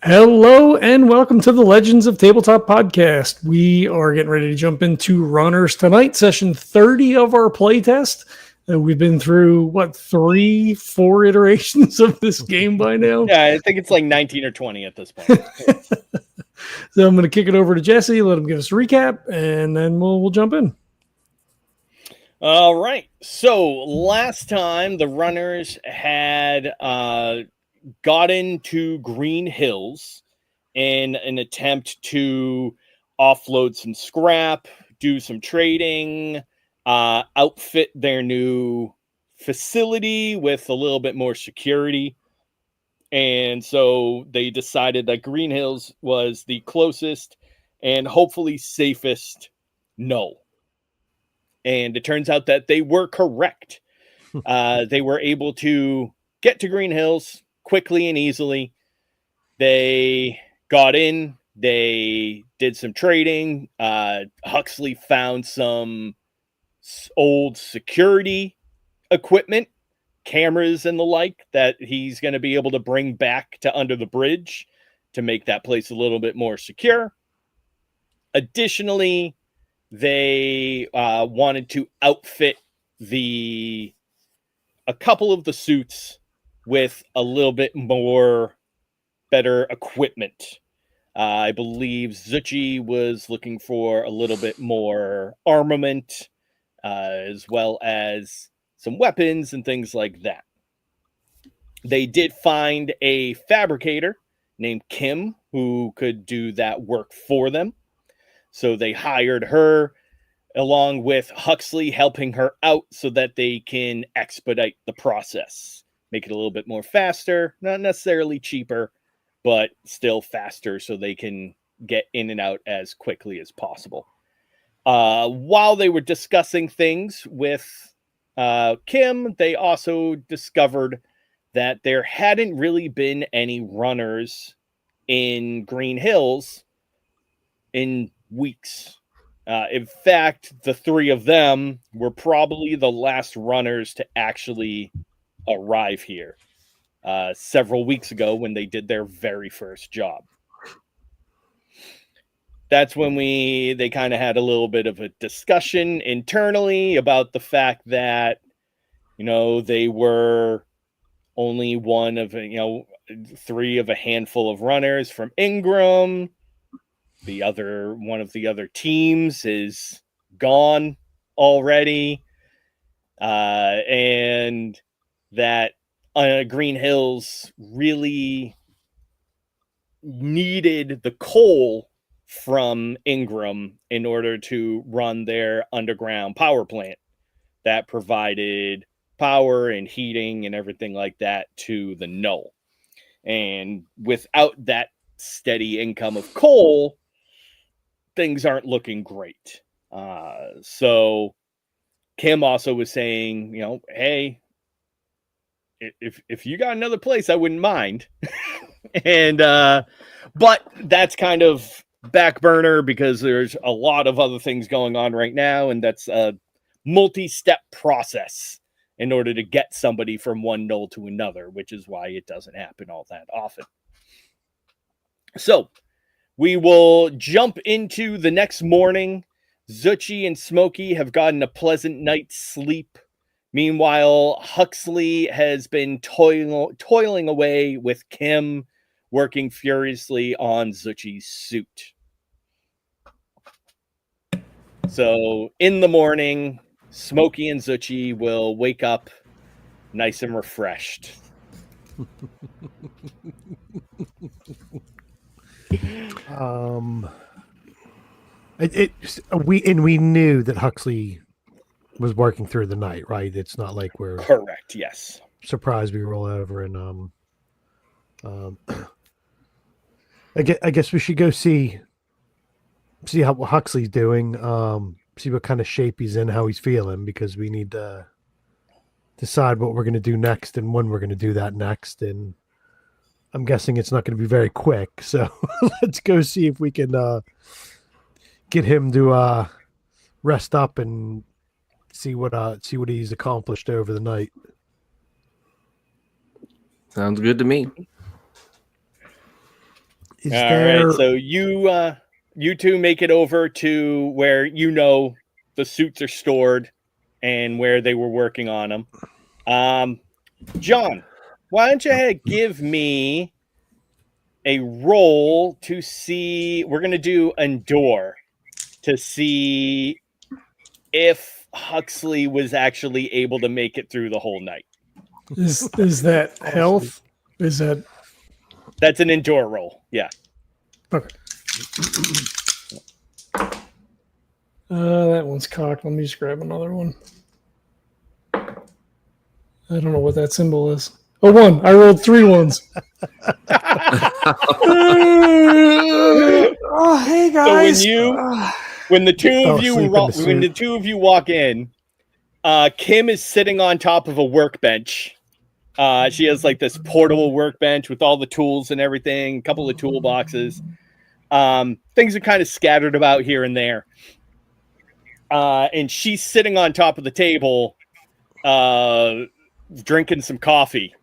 Hello and welcome to the Legends of Tabletop podcast. We are getting ready to jump into runners tonight, session 30 of our playtest. We've been through, four iterations of this game by now? Yeah, I think it's like 19 or 20 at this point. So I'm going to kick it over to Jesse, let him give us a recap, and then we'll jump in. All right. So last time the runners had gotten to Greenhills in an attempt to offload some scrap, do some trading, outfit their new facility with a little bit more security. And so they decided that Greenhills was the closest and hopefully safest no. And it turns out that they were correct. They were able to get to Greenhills quickly and easily. They got in, they did some trading. Huxley found some old security equipment, cameras and the like, that he's going to be able to bring back to under the bridge to make that place a little bit more secure. Additionally, they wanted to outfit a couple of the suits with a little bit more better equipment. I believe Zuchy was looking for a little bit more armament, as well as some weapons and things like that. They did find a fabricator named Kim who could do that work for them. So they hired her along with Huxley, helping her out so that they can expedite the process, make it a little bit more faster, not necessarily cheaper, but still faster so they can get in and out as quickly as possible. While they were discussing things with Kim, they also discovered that there hadn't really been any runners in Greenhills in weeks. In fact, the three of them were probably the last runners to actually arrive here several weeks ago when they did their very first job. That's when they kind of had a little bit of a discussion internally about the fact that, they were only one of, three of a handful of runners from Ingram. One of the other teams is gone already. And that Greenhills really needed the coal from Ingram in order to run their underground power plant that provided power and heating and everything like that to the knoll. And without that steady income of coal, things aren't looking great. So Kim also was saying, hey, if you got another place, I wouldn't mind. And but that's kind of back burner because there's a lot of other things going on right now, and that's a multi-step process in order to get somebody from one knoll to another, which is why it doesn't happen all that often. So we will jump into the next morning. Zuchy and Smokey have gotten a pleasant night's sleep. Meanwhile, Huxley has been toiling away with Kim, working furiously on Zuchy's suit. So in the morning, Smokey and Zuchy will wake up nice and refreshed. We knew that Huxley was working through the night, right? It's not like we're correct. Yes. Surprised we roll over and I guess we should go see how Huxley's doing. See what kind of shape he's in, how he's feeling, because we need to decide what we're going to do next and when we're going to do that next. And I'm guessing it's not going to be very quick. So let's go see if we can get him to rest up and see what he's accomplished over the night. Sounds good to me. Is All there? right, so you two make it over to where the suits are stored and where they were working on them. John, why don't you give me a roll to see? We're gonna do Endure to see if Huxley was actually able to make it through the whole night. Is that health? Is that That's an Endure roll? Yeah. okay? That one's cocked. Let me just grab another one. I don't know what that symbol is. Oh, one. I rolled 3 ones. Oh, hey guys. So when the two of you walk in, Kim is sitting on top of a workbench. She has like this portable workbench with all the tools and everything, a couple of toolboxes. Things are kind of scattered about here and there. And she's sitting on top of the table, drinking some coffee.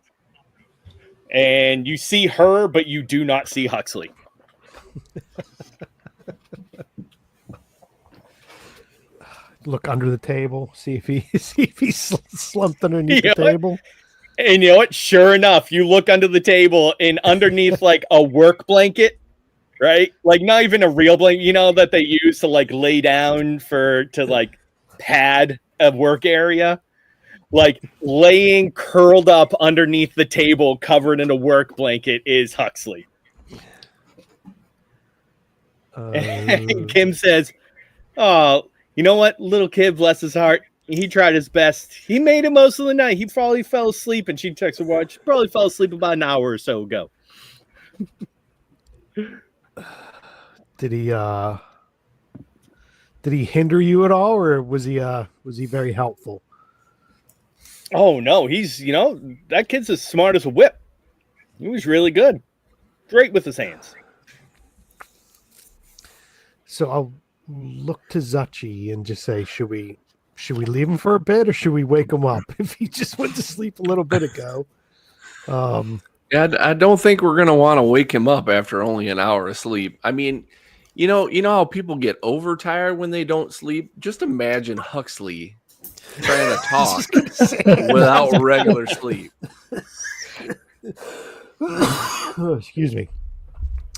And you see her, but you do not see Huxley. Look under the table, see if he's slumped underneath the table. And you know what? Sure enough, you look under the table, and underneath like a work blanket, right? Like not even a real blanket, that they use to like lay down to like pad a work area. Like laying curled up underneath the table, covered in a work blanket, is Huxley. And Kim says, "Oh, you know what? Little kid, bless his heart. He tried his best. He made it most of the night. He probably fell asleep." And she checks her watch. Probably fell asleep about an hour or so ago. Did he hinder you at all, or was he very helpful? Oh no, he's that kid's as smart as a whip. He was really good. Great with his hands. So I'll look to Zuchy and just say, should we leave him for a bit, or should we wake him up if he just went to sleep a little bit ago? Yeah, I don't think we're gonna want to wake him up after only an hour of sleep. I mean, you know how people get overtired when they don't sleep? Just imagine Huxley trying to talk without regular sleep. Excuse me.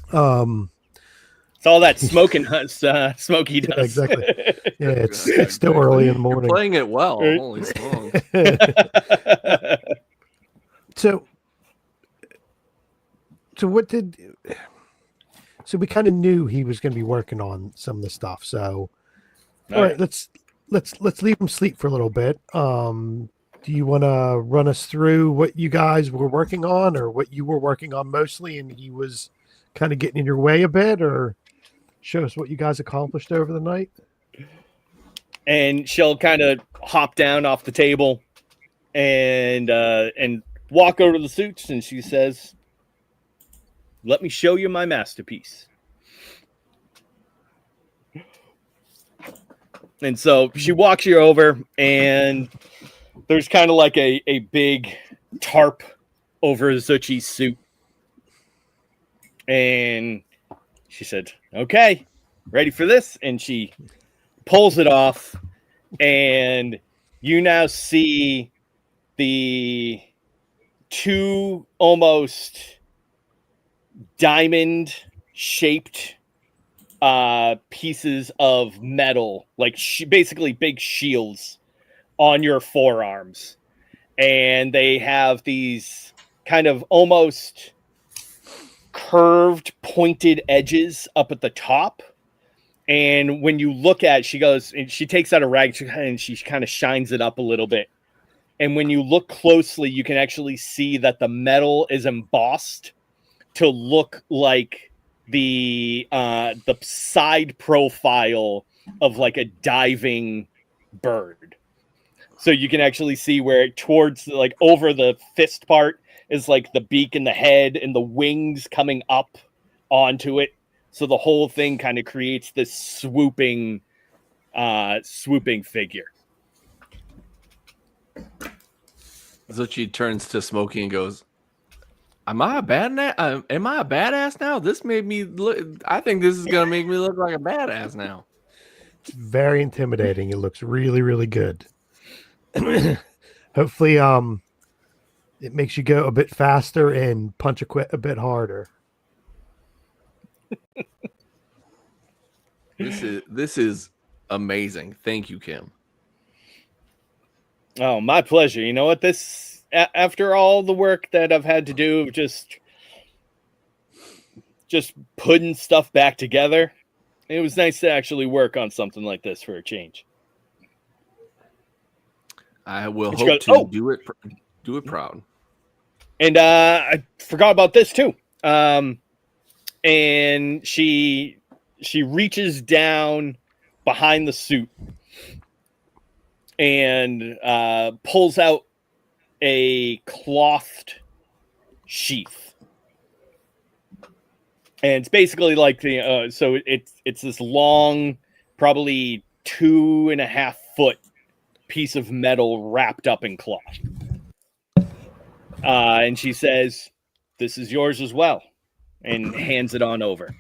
It's all that smoking Smokey does. Exactly. Yeah, it's still early in the morning. You're playing it well. Holy smokes. So we kind of knew he was going to be working on some of the stuff. So all right, let's leave him sleep for a little bit. Do you want to run us through what you guys were working on, or what you were working on mostly, and he was kind of getting in your way a bit, or show us what you guys accomplished over the night? And she'll kind of hop down off the table and walk over to the suits, and she says, "Let me show you my masterpiece." And so she walks you over, and there's kind of like a big tarp over Zuchy's suit. And she said, "Okay, ready for this?" And she pulls it off, and you now see the 2 almost diamond-shaped pieces of metal, like basically big shields on your forearms. And they have these kind of almost curved, pointed edges up at the top. And when you look at it, she takes out a rag and she kind of shines it up a little bit. And when you look closely, you can actually see that the metal is embossed to look like the side profile of like a diving bird. So you can actually see where towards like over the fist part is like the beak and the head and the wings coming up onto it. So the whole thing kind of creates this swooping figure. Zuchy turns to Smokey and goes, Am I a badass now? This made me look. I think this is gonna make me look like a badass now. It's very intimidating. It looks really, really good. Hopefully, it makes you go a bit faster and punch a bit harder. This is amazing. Thank you, Kim. Oh, my pleasure. You know what? After all the work that I've had to do, just putting stuff back together, it was nice to actually work on something like this for a change. I will hope to do it proud. And I forgot about this too. And she reaches down behind the suit and pulls out a clothed sheath. And it's basically like so it's this long, probably 2.5 foot piece of metal wrapped up in cloth. And she says, "This is yours as well," and hands it on over.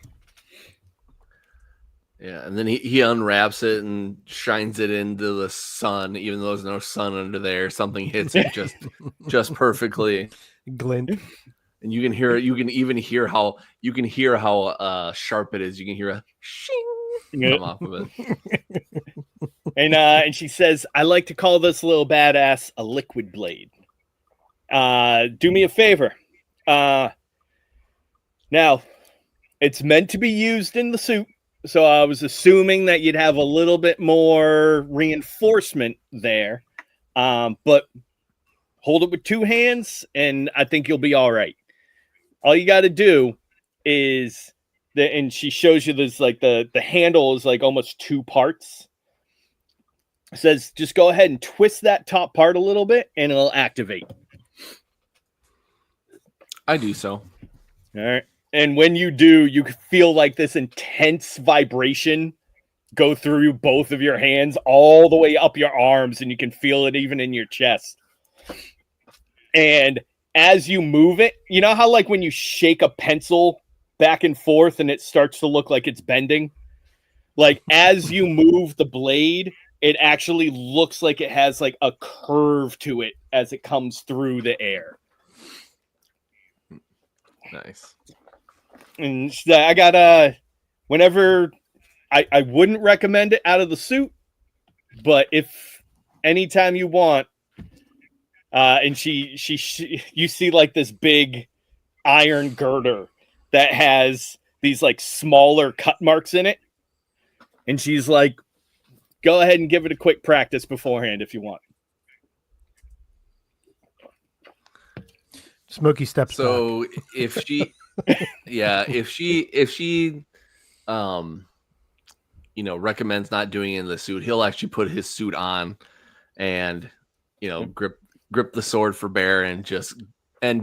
Yeah, and then he unwraps it and shines it into the sun, even though there's no sun under there. Something hits it just perfectly. Glint. And you can hear it. You can even hear how sharp it is. You can hear a shing come off of it. And she says, "I like to call this little badass a liquid blade. Do me a favor. Now, it's meant to be used in the suit, so I was assuming that you'd have a little bit more reinforcement there. But hold it with 2 hands, and I think you'll be all right. All you got to do is and she shows you this, like the handle is like almost 2 parts. It says, just go ahead and twist that top part a little bit, and it'll activate." I do so. All right. And when you do, you feel like this intense vibration go through both of your hands all the way up your arms, and you can feel it even in your chest. And as you move it, you know how like when you shake a pencil back and forth and it starts to look like it's bending? Like as you move the blade, it actually looks like it has like a curve to it as it comes through the air. Nice. And I got whenever I wouldn't recommend it out of the suit, but if anytime you want, and she you see like this big iron girder that has these like smaller cut marks in it, and she's like, go ahead and give it a quick practice beforehand if you want. Smokey steps so back. if she if she recommends not doing it in the suit, he'll actually put his suit on and grip the sword for bear and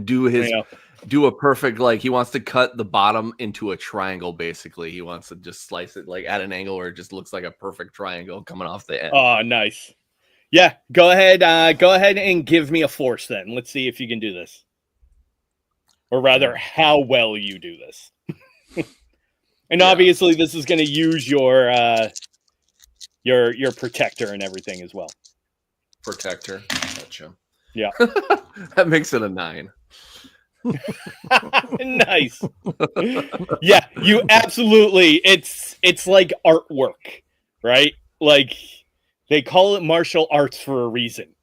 do a perfect, like he wants to cut the bottom into a triangle. Basically he wants to just slice it like at an angle where it just looks like a perfect triangle coming off the end. Oh, nice. Yeah, go ahead and give me a force then. Let's see if you can do this. Or rather, how well you do this. And obviously, this is going to use your protector and everything as well. Protector. Gotcha. Yeah. That makes it a 9. Nice. Yeah, you absolutely. It's like artwork, right? Like they call it martial arts for a reason.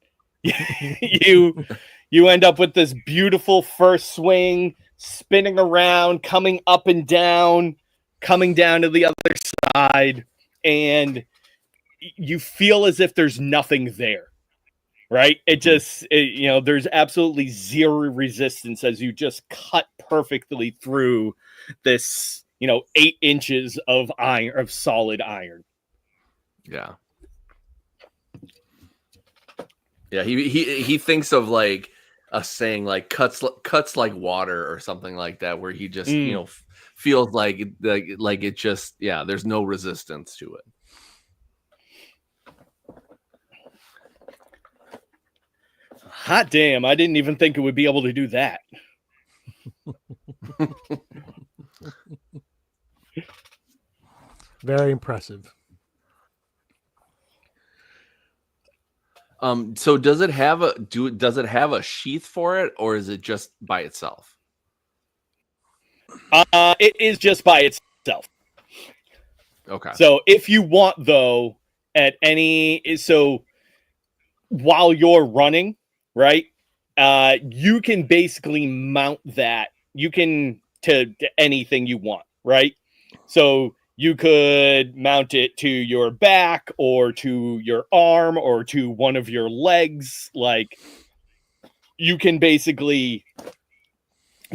You end up with this beautiful first swing, spinning around, coming up and down, coming down to the other side, and you feel as if there's nothing there, right? There's absolutely zero resistance as you just cut perfectly through this, 8 inches of iron, of solid iron. Yeah. Yeah, he thinks of like a saying like cuts like water or something like that, where he just feels like it just there's no resistance to it. Hot damn, I didn't even think it would be able to do that. Very impressive. So does it have a sheath for it, or is it just by itself? It is just by itself. Okay. So if you want, though, while you're running, right, you can basically mount that. You can to anything you want, right? So you could mount it to your back or to your arm or to one of your legs. Like, you can basically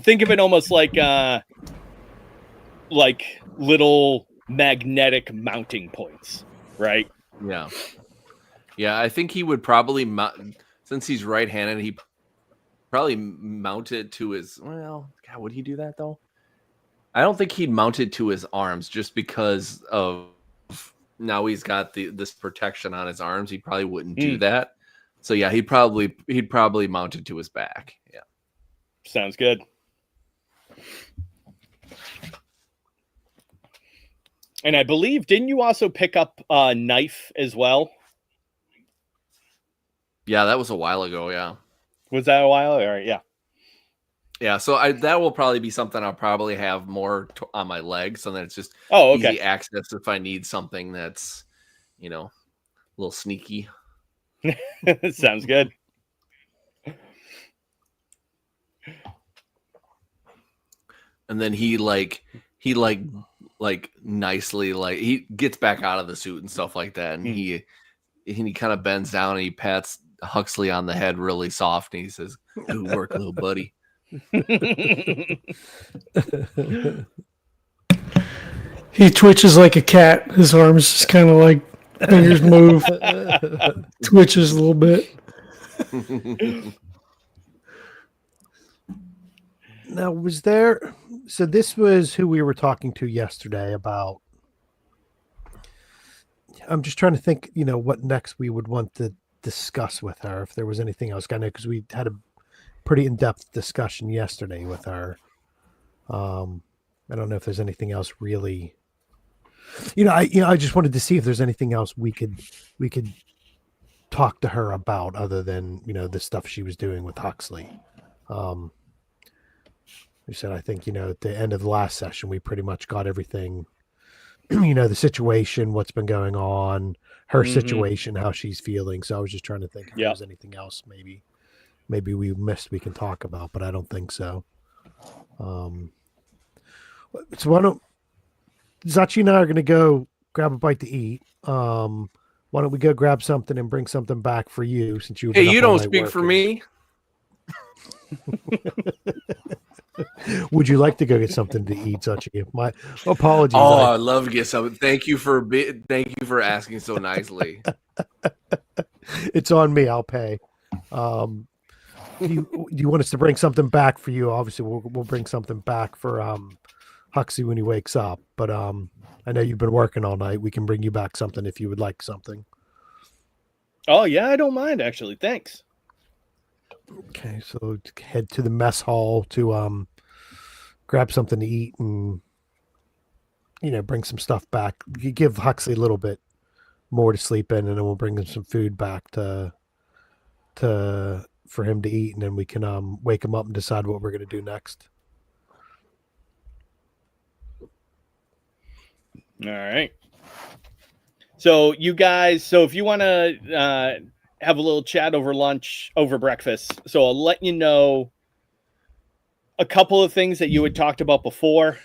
think of it almost like little magnetic mounting points, right? Yeah. Yeah, I think he would probably since he's right-handed, he probably mount it to his. Well, God, would he do that though? I don't think he'd mount it to his arms just because of now he's got this protection on his arms. He probably wouldn't do that. So yeah, he'd probably mount it to his back. Yeah, sounds good. And I believe, didn't you also pick up a knife as well? Yeah, that was a while ago. Yeah, was that a while? All right, yeah. Yeah, so that will probably be something I'll probably have more on my legs, so that it's just easy access if I need something that's, a little sneaky. Sounds good. And then he nicely he gets back out of the suit and stuff like that, and he kind of bends down and he pats Huxley on the head really soft, and he says, "Good work, little buddy." He twitches like a cat. His arms just kind of like fingers move, twitches a little bit. Now, so this was who we were talking to yesterday about. I'm just trying to think, what next we would want to discuss with her, if there was anything else. I know because we had a pretty in-depth discussion yesterday with her. I don't know if there's anything else really. I just wanted to see if there's anything else we could talk to her about other than the stuff she was doing with Huxley. We said, I think at the end of the last session we pretty much got everything. The situation, what's been going on, her situation, how she's feeling. So I was just trying to think if there was anything else maybe we missed we can talk about, but I don't think so. So why don't Zuchy and I are going to go grab a bite to eat. Why don't we go grab something and bring something back for you, since you? Hey, you don't speak for me. Would you like to go get something to eat, Zuchy? My apologies. Oh, I'd love to get something. Thank you for asking so nicely. It's on me. I'll pay. Do you want us to bring something back for you? Obviously, we'll bring something back for Huxley when he wakes up. But I know you've been working all night. We can bring you back something if you would like something. Oh yeah, I don't mind actually. Thanks. Okay, so head to the mess hall to grab something to eat and bring some stuff back. You give Huxley a little bit more to sleep in, and then we'll bring him some food back for him to eat, and then we can wake him up and decide what we're going to do next. All right. So you guys, if you want to have a little chat over breakfast. So I'll let you know a couple of things that you had talked about before.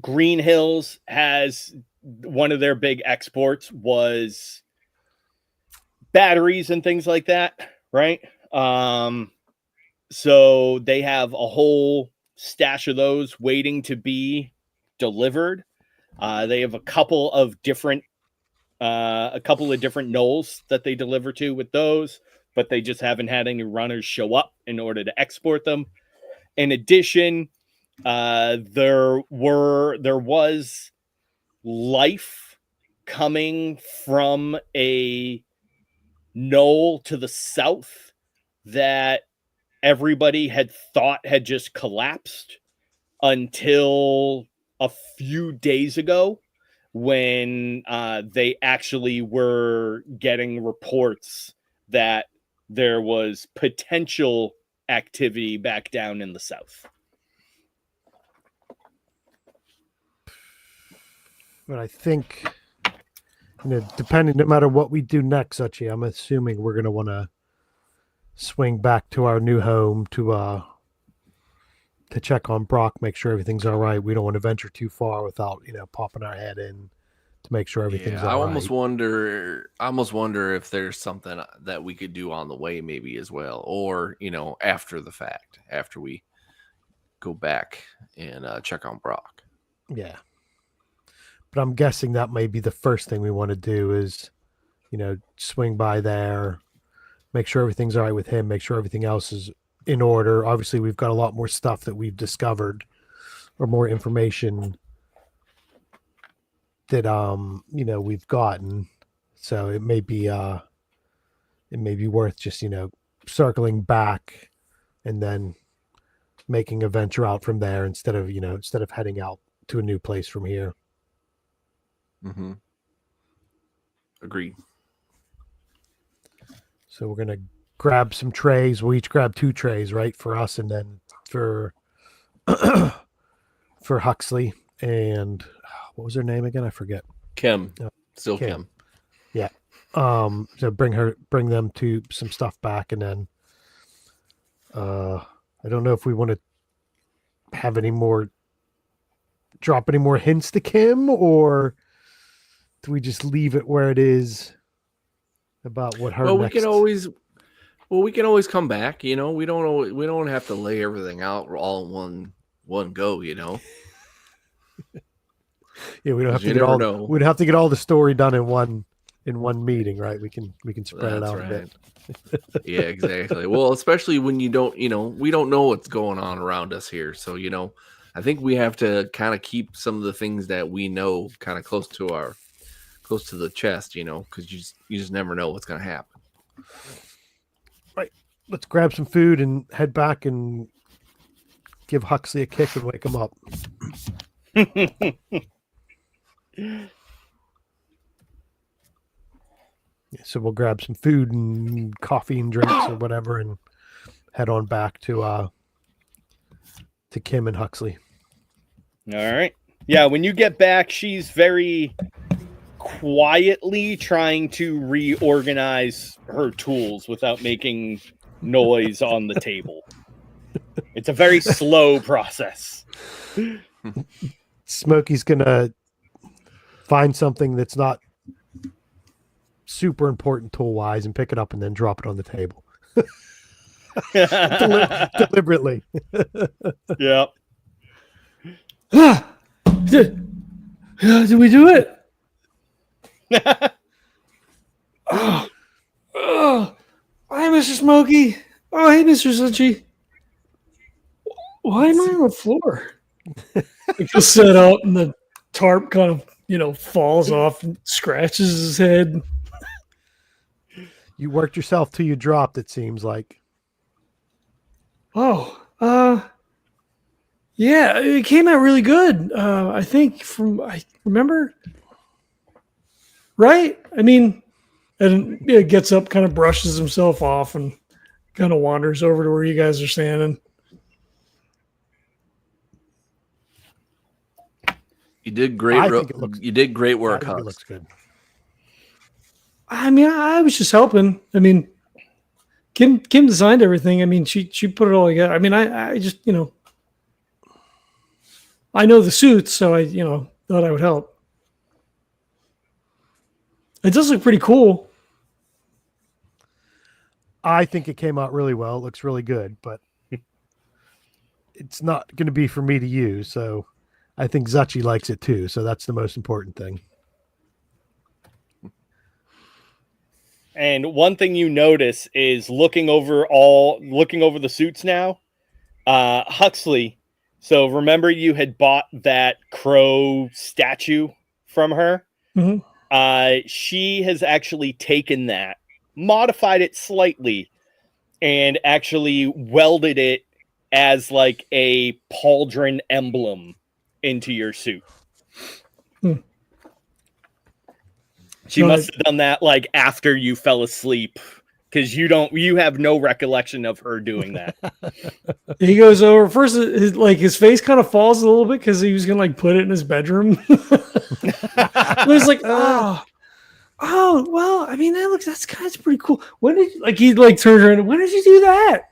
Greenhills has one of their big exports was batteries and things like that, right? So they have a whole stash of those waiting to be delivered. They have a couple of different knolls that they deliver to with those, but they just haven't had any runners show up in order to export them. In addition, there was life coming from a knoll to the south that everybody had thought had just collapsed until a few days ago when they actually were getting reports that there was potential activity back down in the south. But I think, depending, no matter what we do next, Zuchy, I'm assuming we're going to want to swing back to our new home to check on Brock, make sure everything's all right. We don't want to venture too far without, popping our head in to make sure everything's all right. I almost wonder if there's something that we could do on the way maybe as well, or, after the fact, after we go back and check on Brock. Yeah. But I'm guessing that may be the first thing we want to do is, swing by there, make sure everything's all right with him, make sure everything else is in order. Obviously, we've got a lot more stuff that we've discovered or more information that, we've gotten. So it may be worth just, circling back and then making a venture out from there instead of heading out to a new place from here. Mm-hmm. Agreed. So we're gonna grab some trays. We'll each grab 2 trays, right, for us, and then for for Huxley and what was her name again? I forget. Kim. Still Kim. Yeah. So bring them to some stuff back, and then I don't know if we want to have drop any more hints to Kim, or do we just leave it where it is about what her? Well, we can always come back. We don't have to lay everything out all in one go. Yeah, we don't have to get all. We'd have to get all the story done in one meeting, right? We can spread it out a bit. Yeah, exactly. Well, especially when we don't know what's going on around us here. So, I think we have to kind of keep some of the things that we know kind of close to the chest, because you just never know what's going to happen. Right. Let's grab some food and head back and give Huxley a kick and wake him up. So we'll grab some food and coffee and drinks or whatever and head on back to Kim and Huxley. All right. Yeah, when you get back, she's very quietly trying to reorganize her tools without making noise on the table. It's a very slow process. Smokey's gonna find something that's not super important tool wise and pick it up and then drop it on the table. Deliberately. Yep. Did we do it? Oh, hi, Mr. Smokey. Oh, hey, Mr. Zuchy. Why am I on the floor? He just set out and the tarp kind of, falls off and scratches his head. You worked yourself till you dropped, it seems like. Oh, yeah, it came out really good. I think I remember, right? I mean, and it gets up, kind of brushes himself off and kind of wanders over to where you guys are standing. You did great. You did great work, Hux. It looks good. I mean, I was just helping. I mean, Kim designed everything. I mean, she put it all together. I mean, I just, I know the suits, so I, thought I would help. It does look pretty cool. I think it came out really well. It looks really good, but it's not going to be for me to use. So I think Zuchy likes it too. So that's the most important thing. And one thing you notice is looking over the suits now, Huxley. So remember you had bought that crow statue from her? Mm-hmm. She has actually taken that, modified it slightly, and actually welded it as like a pauldron emblem into your suit. She must have done that like after you fell asleep, because you have no recollection of her doing that. He goes over first. His face kind of falls a little bit because he was gonna like put it in his bedroom. He's like, oh, well, I mean, that's pretty cool. When did he turns around? When did you do that?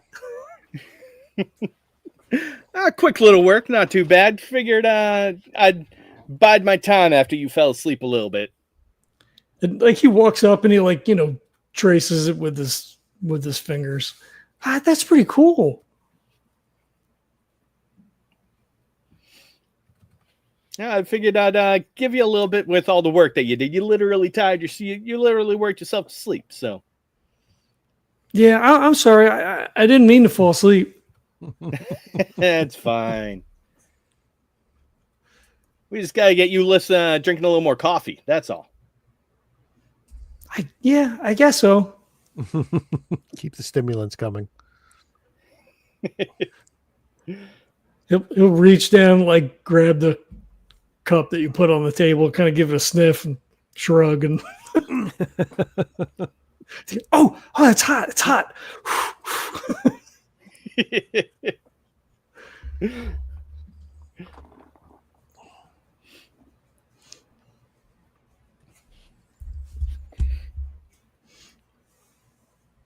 Quick little work, not too bad. Figured I'd bide my time after you fell asleep a little bit. And he walks up and he traces it with his fingers. That's pretty cool. Yeah, I figured I'd give you a little bit with all the work that you did. You literally you literally worked yourself to sleep. So, yeah, I'm sorry. I didn't mean to fall asleep. That's fine. We just gotta get you drinking a little more coffee. That's all. I guess so. Keep the stimulants coming. He'll reach down, grab the cup that you put on the table, kind of give it a sniff and shrug, and oh, it's hot! It's hot.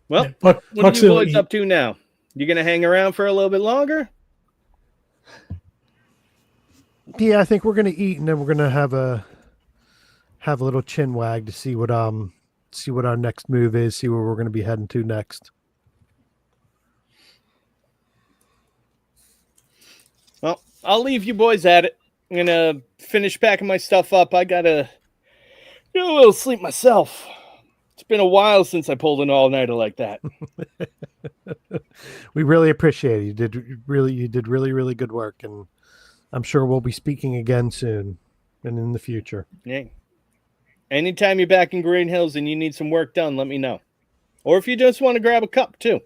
Well, what are you boys up to now? You gonna hang around for a little bit longer? Yeah, I think we're gonna eat, and then we're gonna have a little chin wag to see what our next move is, see where we're gonna be heading to next. Well, I'll leave you boys at it. I'm gonna finish packing my stuff up. I gotta get a little sleep myself. It's been a while since I pulled an all-nighter like that. We really appreciate it. You did really, really good work, and I'm sure we'll be speaking again soon and in the future. Yeah. Anytime you're back in Greenhills and you need some work done, let me know. Or if you just want to grab a cup too.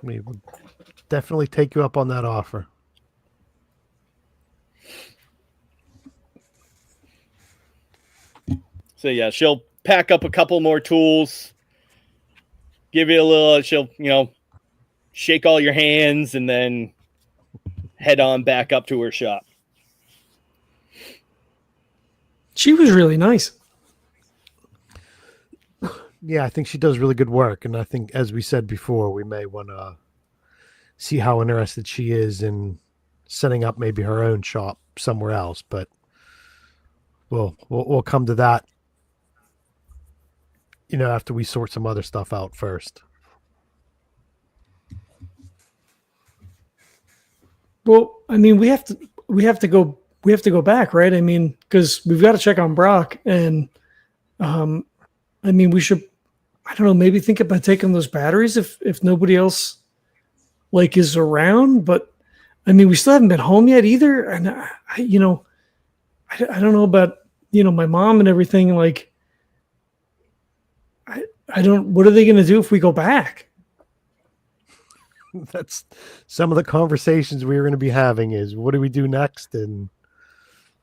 We would definitely take you up on that offer. So yeah, she'll pack up a couple more tools, give you a little, she'll, shake all your hands and then head on back up to her shop. She was really nice. Yeah, I think she does really good work. And I think, as we said before, we may want to see how interested she is in setting up maybe her own shop somewhere else. But we'll come to that, after we sort some other stuff out first. Well, I mean, we have to go back, right? I mean, because we've got to check on Brock, and I mean, we should, I don't know, maybe think about taking those batteries if nobody else is around. But I mean, we still haven't been home yet either, and I don't know about my mom and everything. I don't. What are they going to do if we go back? That's some of the conversations we were going to be having. Is what do we do next, and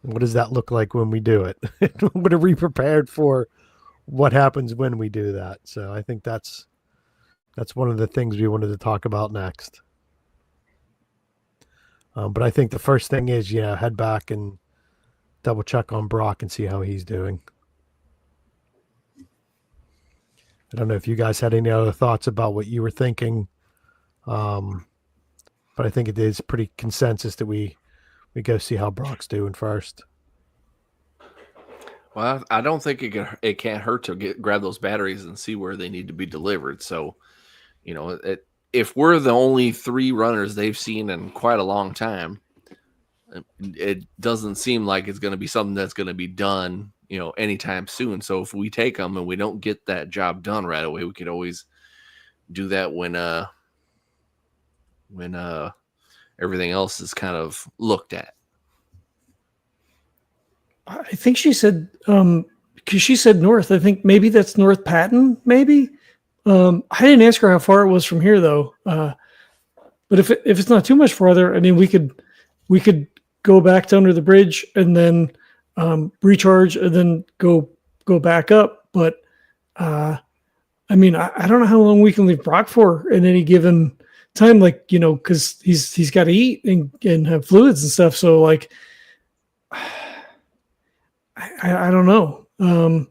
what does that look like when we do it? What are we prepared for? What happens when we do that? So I think that's one of the things we wanted to talk about next. But I think the first thing is, head back and double check on Brock and see how he's doing. I don't know if you guys had any other thoughts about what you were thinking. But I think it is pretty consensus that we go see how Brock's doing first. Well, I don't think it can't hurt to grab those batteries and see where they need to be delivered. So, if we're the only 3 runners they've seen in quite a long time, it doesn't seem like it's going to be something that's going to be done, anytime soon. So if we take them and we don't get that job done right away, we could always do that when everything else is kind of looked at. I think she said, because she said north. I think maybe that's North Patton, maybe. I didn't ask her how far it was from here though. But if it's not too much farther, I mean, we could go back to under the bridge and then recharge and then go back up. But I mean, I don't know how long we can leave Brock for in any given time, like, you know, because he's got to eat and have fluids and stuff. So like, I don't know. I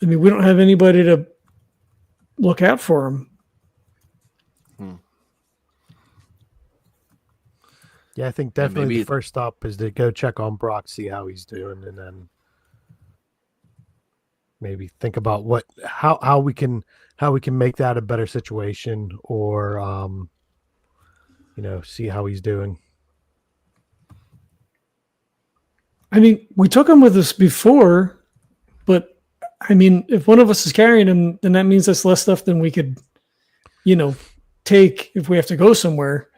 mean, we don't have anybody to look out for him. Yeah, I think definitely the first stop is to go check on Brock, see how he's doing, and then maybe think about how we can make that a better situation, or you know, see how he's doing. I mean, we took him with us before, but I mean, if one of us is carrying him, then that means that's less stuff than we could, you know, take if we have to go somewhere.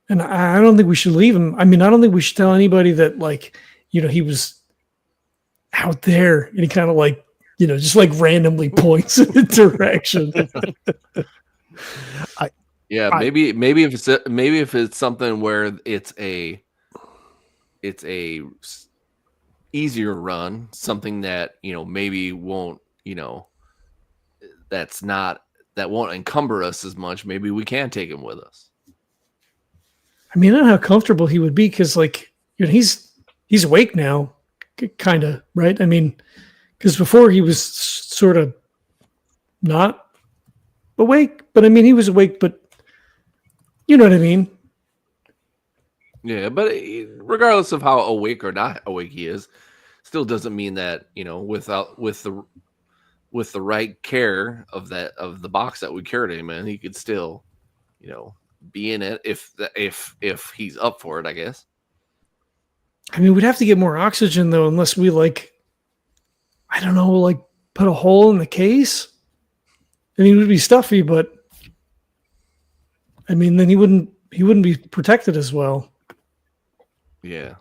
And I don't think we should leave him. I mean, I don't think we should tell anybody that, like, you know, he was out there and he kind of like, you know, just like randomly points in a direction. Maybe if it's something where it's a easier run, something that, you know, maybe won't, you know, that won't encumber us as much. Maybe we can take him with us. I mean, I don't know how comfortable he would be because, like, you know, he's awake now, kind of, right? I mean, because before he was sort of not awake, but I mean, he was awake, but you know what I mean? Yeah, but regardless of how awake or not awake he is, still doesn't mean that, you know, with the right care of the box that we carried him in, he could still, you know, be in it if he's up for it, I guess. I mean, we'd have to get more oxygen though, unless we, like, I don't know, like put a hole in the case. I mean, it would be stuffy, but I mean, then he wouldn't be protected as well. Yeah,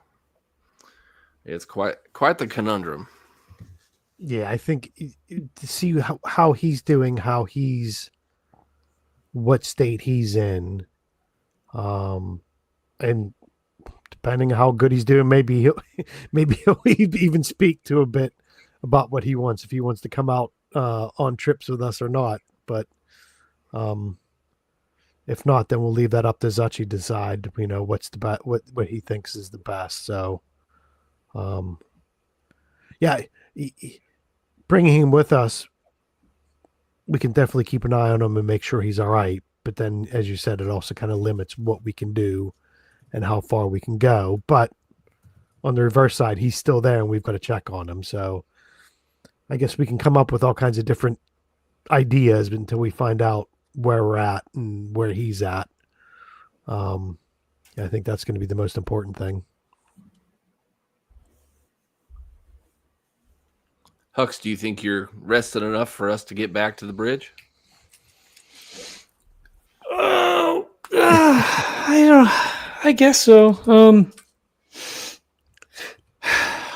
it's quite the conundrum. Yeah, I think to see how he's doing, what state he's in, and depending on how good he's doing, maybe he'll even speak to a bit about what he wants, if he wants to come out on trips with us or not. But if not, then we'll leave that up to Zuchy to decide, you know, what's what he thinks is the best. So yeah, bringing him with us, we can definitely keep an eye on him and make sure he's all right. But then, as you said, it also kind of limits what we can do and how far we can go. But on the reverse side, he's still there and we've got to check on him. So I guess we can come up with all kinds of different ideas until we find out where we're at and where he's at. I think that's going to be the most important thing. Hux, do you think you're rested enough for us to get back to the bridge? Oh, I guess so.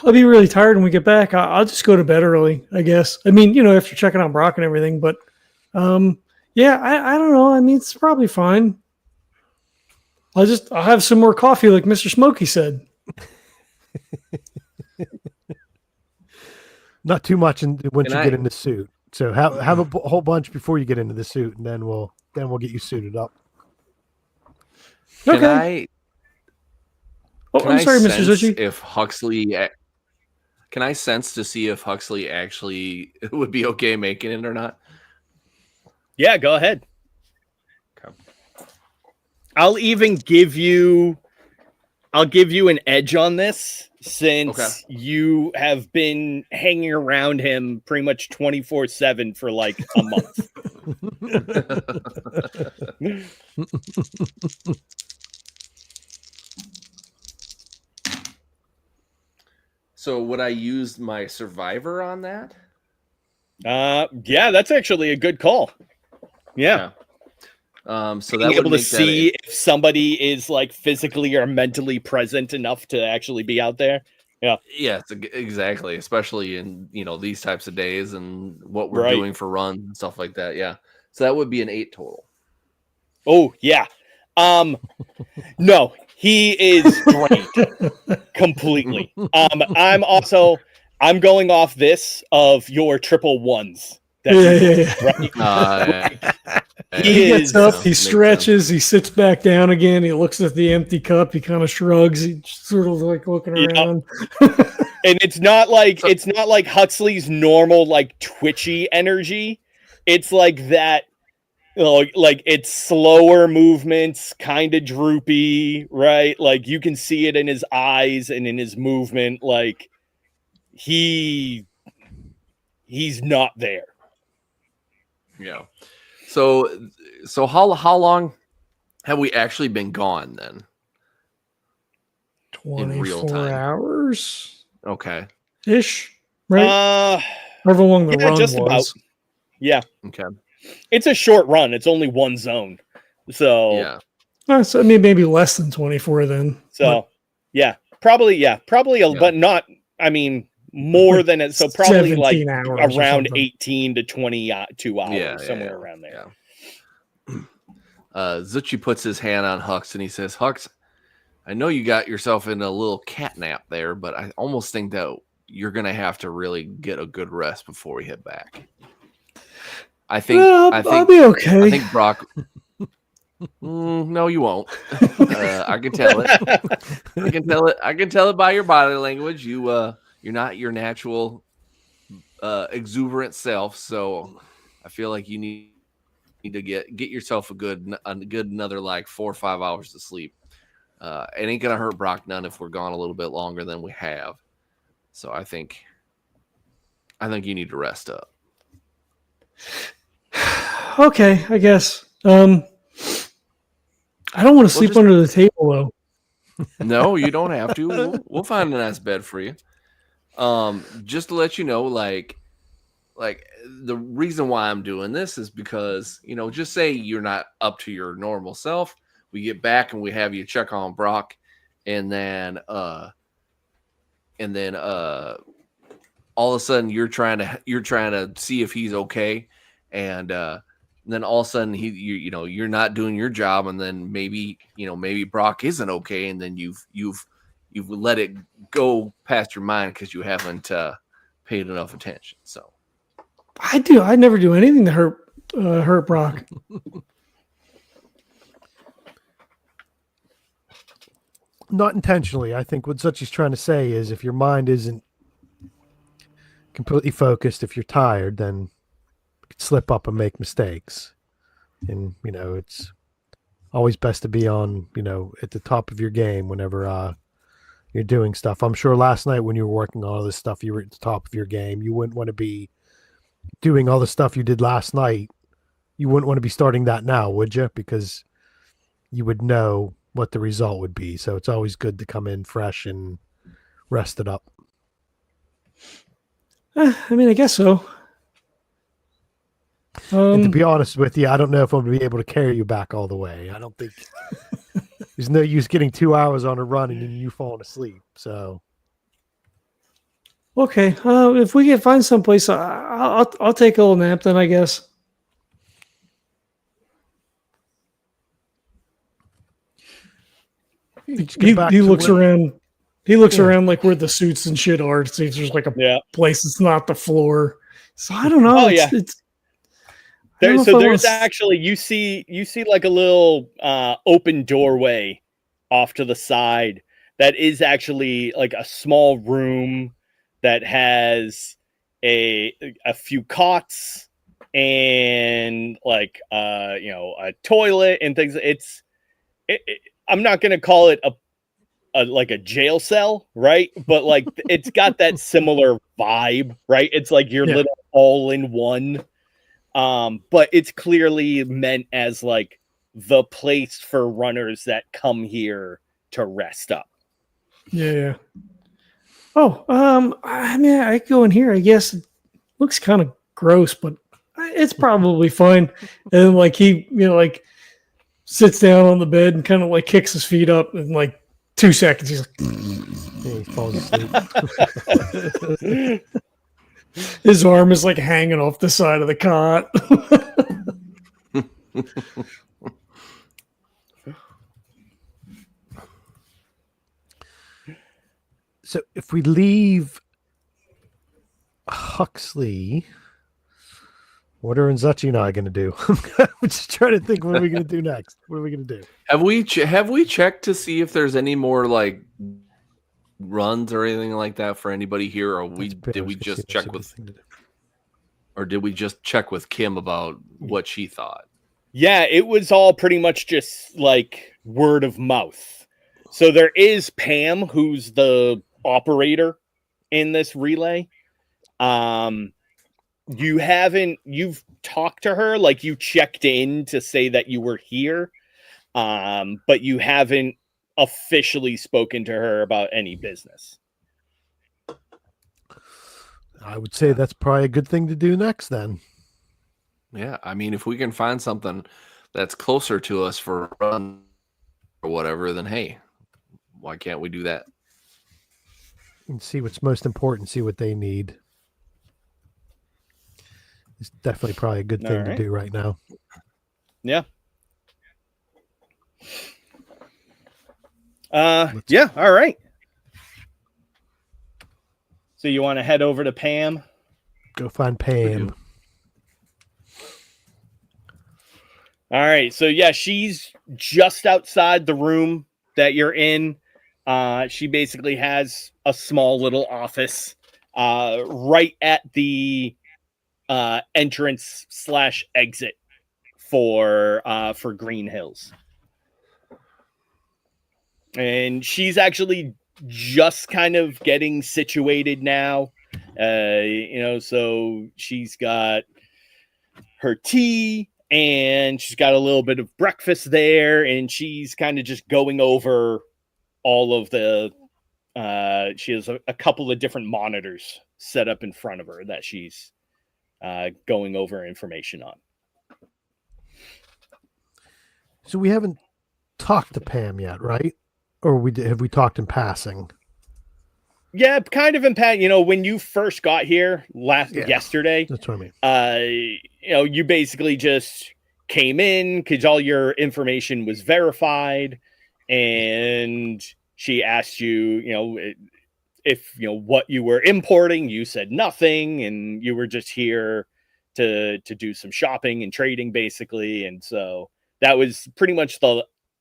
I'll be really tired when we get back. I'll just go to bed early, I guess. I mean, you know, after checking on Brock and everything, but yeah, I don't know. I mean, it's probably fine. I'll have some more coffee like Mr. Smokey said. Not too much once you get in the suit. So have a whole bunch before you get into the suit, and then we'll get you suited up. Okay. I'm sorry, Mr. Zuchy. If Huxley, can I sense to see if Huxley actually would be okay making it or not? Yeah, go ahead. Okay. I'll give you an edge on this, since you have been hanging around him pretty much 24/7 for like a month. So would I use my survivor on that? Yeah, that's actually a good call. Yeah. So being that able to see if somebody is like physically or mentally present enough to actually be out there. Yes, exactly. Especially in these types of days and what we're Right. doing for runs and stuff like that. Yeah, so that would be an 8 total. Oh yeah. No, he is great. Completely. I'm going off this of your triple ones. That you rolled, right? He gets up, he makes stretches, he sits back down again, he looks at the empty cup, he kind of shrugs, he just sort of like looking around. And it's not like Huxley's normal like twitchy energy. It's like that, like it's slower movements, kind of droopy, right? Like you can see it in his eyes and in his movement. Like he's not there. Yeah. So how long have we actually been gone then? 24 hours. Okay. Ish. Right? However long the run just was. about. Yeah. Okay. It's a short run. It's only one zone. So yeah. So maybe less than 24 then. So probably, but not, I mean, more than it. So probably like around 18 to 22 hours, somewhere around there. Yeah. Zuchy puts his hand on Hux and he says, Hux, I know you got yourself in a little cat nap there, but I almost think that you're going to have to really get a good rest before we head back. I think I'll be okay. I think Brock. No, you won't. I can tell it. I can tell it by your body language. You're not your natural exuberant self. So I feel like you need to get yourself a good another like 4 or 5 hours to sleep. It ain't gonna hurt Brock none if we're gone a little bit longer than we have. So I think you need to rest up. Okay, I guess. I don't want to sleep under the table though. No, you don't have to. We'll find a nice bed for you. Just to let you know, like the reason why I'm doing this is because, just say you're not up to your normal self. We get back and we have you check on Brock, and then all of a sudden you're trying to see if he's okay, and then all of a sudden you're not doing your job, and then maybe Brock isn't okay, and then you've let it go past your mind because you haven't paid enough attention. So I never do anything to hurt Brock. Not intentionally. I think what Zuchy's trying to say is if your mind isn't completely focused, if you're tired, then you could slip up and make mistakes. And, it's always best to be on, at the top of your game whenever you're doing stuff. I'm sure last night when you were working on all this stuff, you were at the top of your game. You wouldn't want to be doing all the stuff you did last night. You wouldn't want to be starting that now, would you? Because you would know what the result would be. So it's always good to come in fresh and rested up. I mean, I guess so. And to be honest with you, I don't know if I'm going to be able to carry you back all the way. I don't think there's no use getting 2 hours on a run and then you falling asleep. So, okay, if we can find someplace, I'll take a little nap then, I guess. He looks around. He looks around like where the suits and shit are. See if there's like a place that's not the floor. So I don't know. There's actually you see like a little open doorway off to the side that is actually like a small room that has a few cots and like a toilet and things. I'm not going to call it like a jail cell, right? But like it's got that similar vibe, right? It's like your little all-in-one. But it's clearly meant as like the place for runners that come here to rest up. Yeah. Oh, I mean, I go in here. I guess it looks kind of gross, but it's probably fine. And like he, like sits down on the bed and kind of like kicks his feet up and like 2 seconds. He's like, Yeah, he falls asleep. his arm is like hanging off the side of the cot. So if we leave Huxley, what are Zuchy and I going to do? I'm just trying to think, what are we going to do next? What are we going to do? Have we checked to see if there's any more like runs or anything like that for anybody here, or did we just check with Kim about what she thought? Yeah, it was all pretty much just like word of mouth. So there is Pam, who's the operator in this relay. You've talked to her, like you checked in to say that you were here, but you haven't officially spoken to her about any business. I would say that's probably a good thing to do next then. Yeah, I mean, if we can find something that's closer to us for a run or whatever, then hey, why can't we do that? And see what's most important, see what they need. It's definitely probably a good thing to do right now. Yeah. Yeah, all right. So you want to head over to Pam? Go find Pam. All right. So yeah, she's just outside the room that you're in. She basically has a small little office right at the entrance / exit for Greenhills. And she's actually just kind of getting situated now. So she's got her tea and she's got a little bit of breakfast there, and she's kind of just going over all of the she has a couple of different monitors set up in front of her that she's going over information on. So we haven't talked to Pam yet, right? Or have we talked in passing? Yeah, kind of in passing. When you first got here yesterday, that's what I mean. You basically just came in because all your information was verified, and she asked you, if what you were importing. You said nothing, and you were just here to do some shopping and trading, basically. And so that was pretty much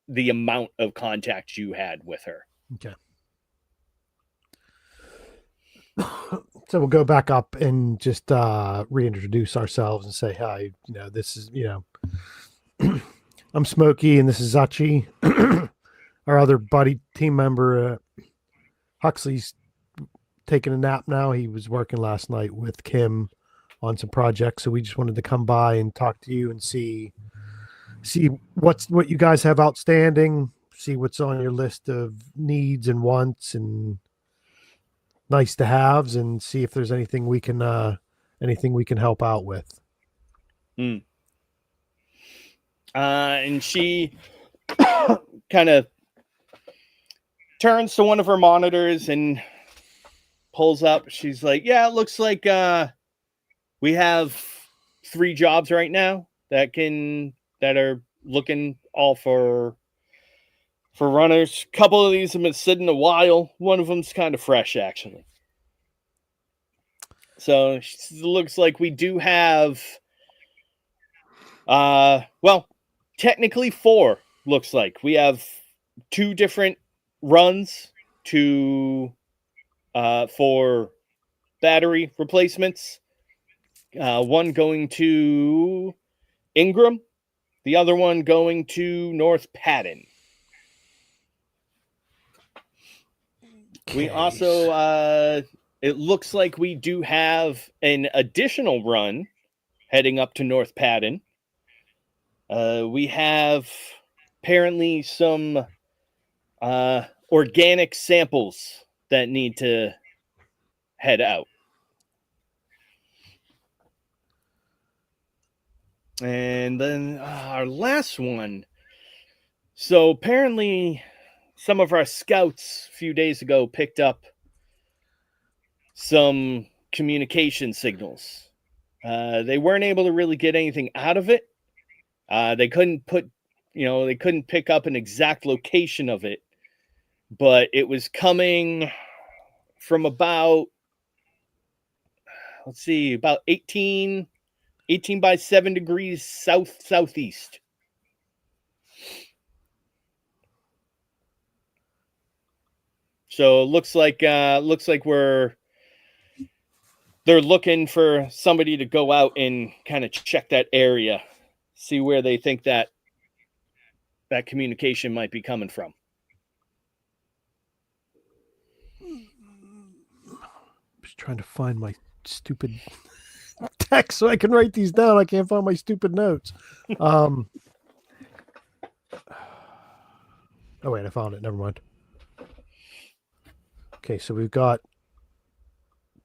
the amount of contact you had with her. Okay. So we'll go back up and just reintroduce ourselves and say, hi, this is, I'm Smokey and this is Zuchy. Our other buddy team member, Huxley's taking a nap now. He was working last night with Kim on some projects. So we just wanted to come by and talk to you and see what you guys have outstanding, see what's on your list of needs and wants and nice to haves, and see if there's anything we can help out with. And she kind of turns to one of her monitors and pulls up. She's like, yeah, it looks like we have 3 jobs right now that are looking all for runners. A couple of these have been sitting a while. One of them's kind of fresh, actually. So it looks like we do have, technically 4. Looks like we have 2 different runs for battery replacements. One going to Ingram, the other one going to North Patton. Okay. We also, it looks like we do have an additional run heading up to North Patton. We have apparently some organic samples that need to head out. And then our last one. So apparently some of our scouts a few days ago picked up some communication signals. They weren't able to really get anything out of it. They couldn't pick up an exact location of it, but it was coming from about 18 by 7 degrees southeast. So it looks like they're looking for somebody to go out and kind of check that area, see where they think that communication might be coming from. Just trying to find my stupid text so I can write these down. I can't find my stupid notes. Oh wait, I found it. Never mind. Okay, so we've got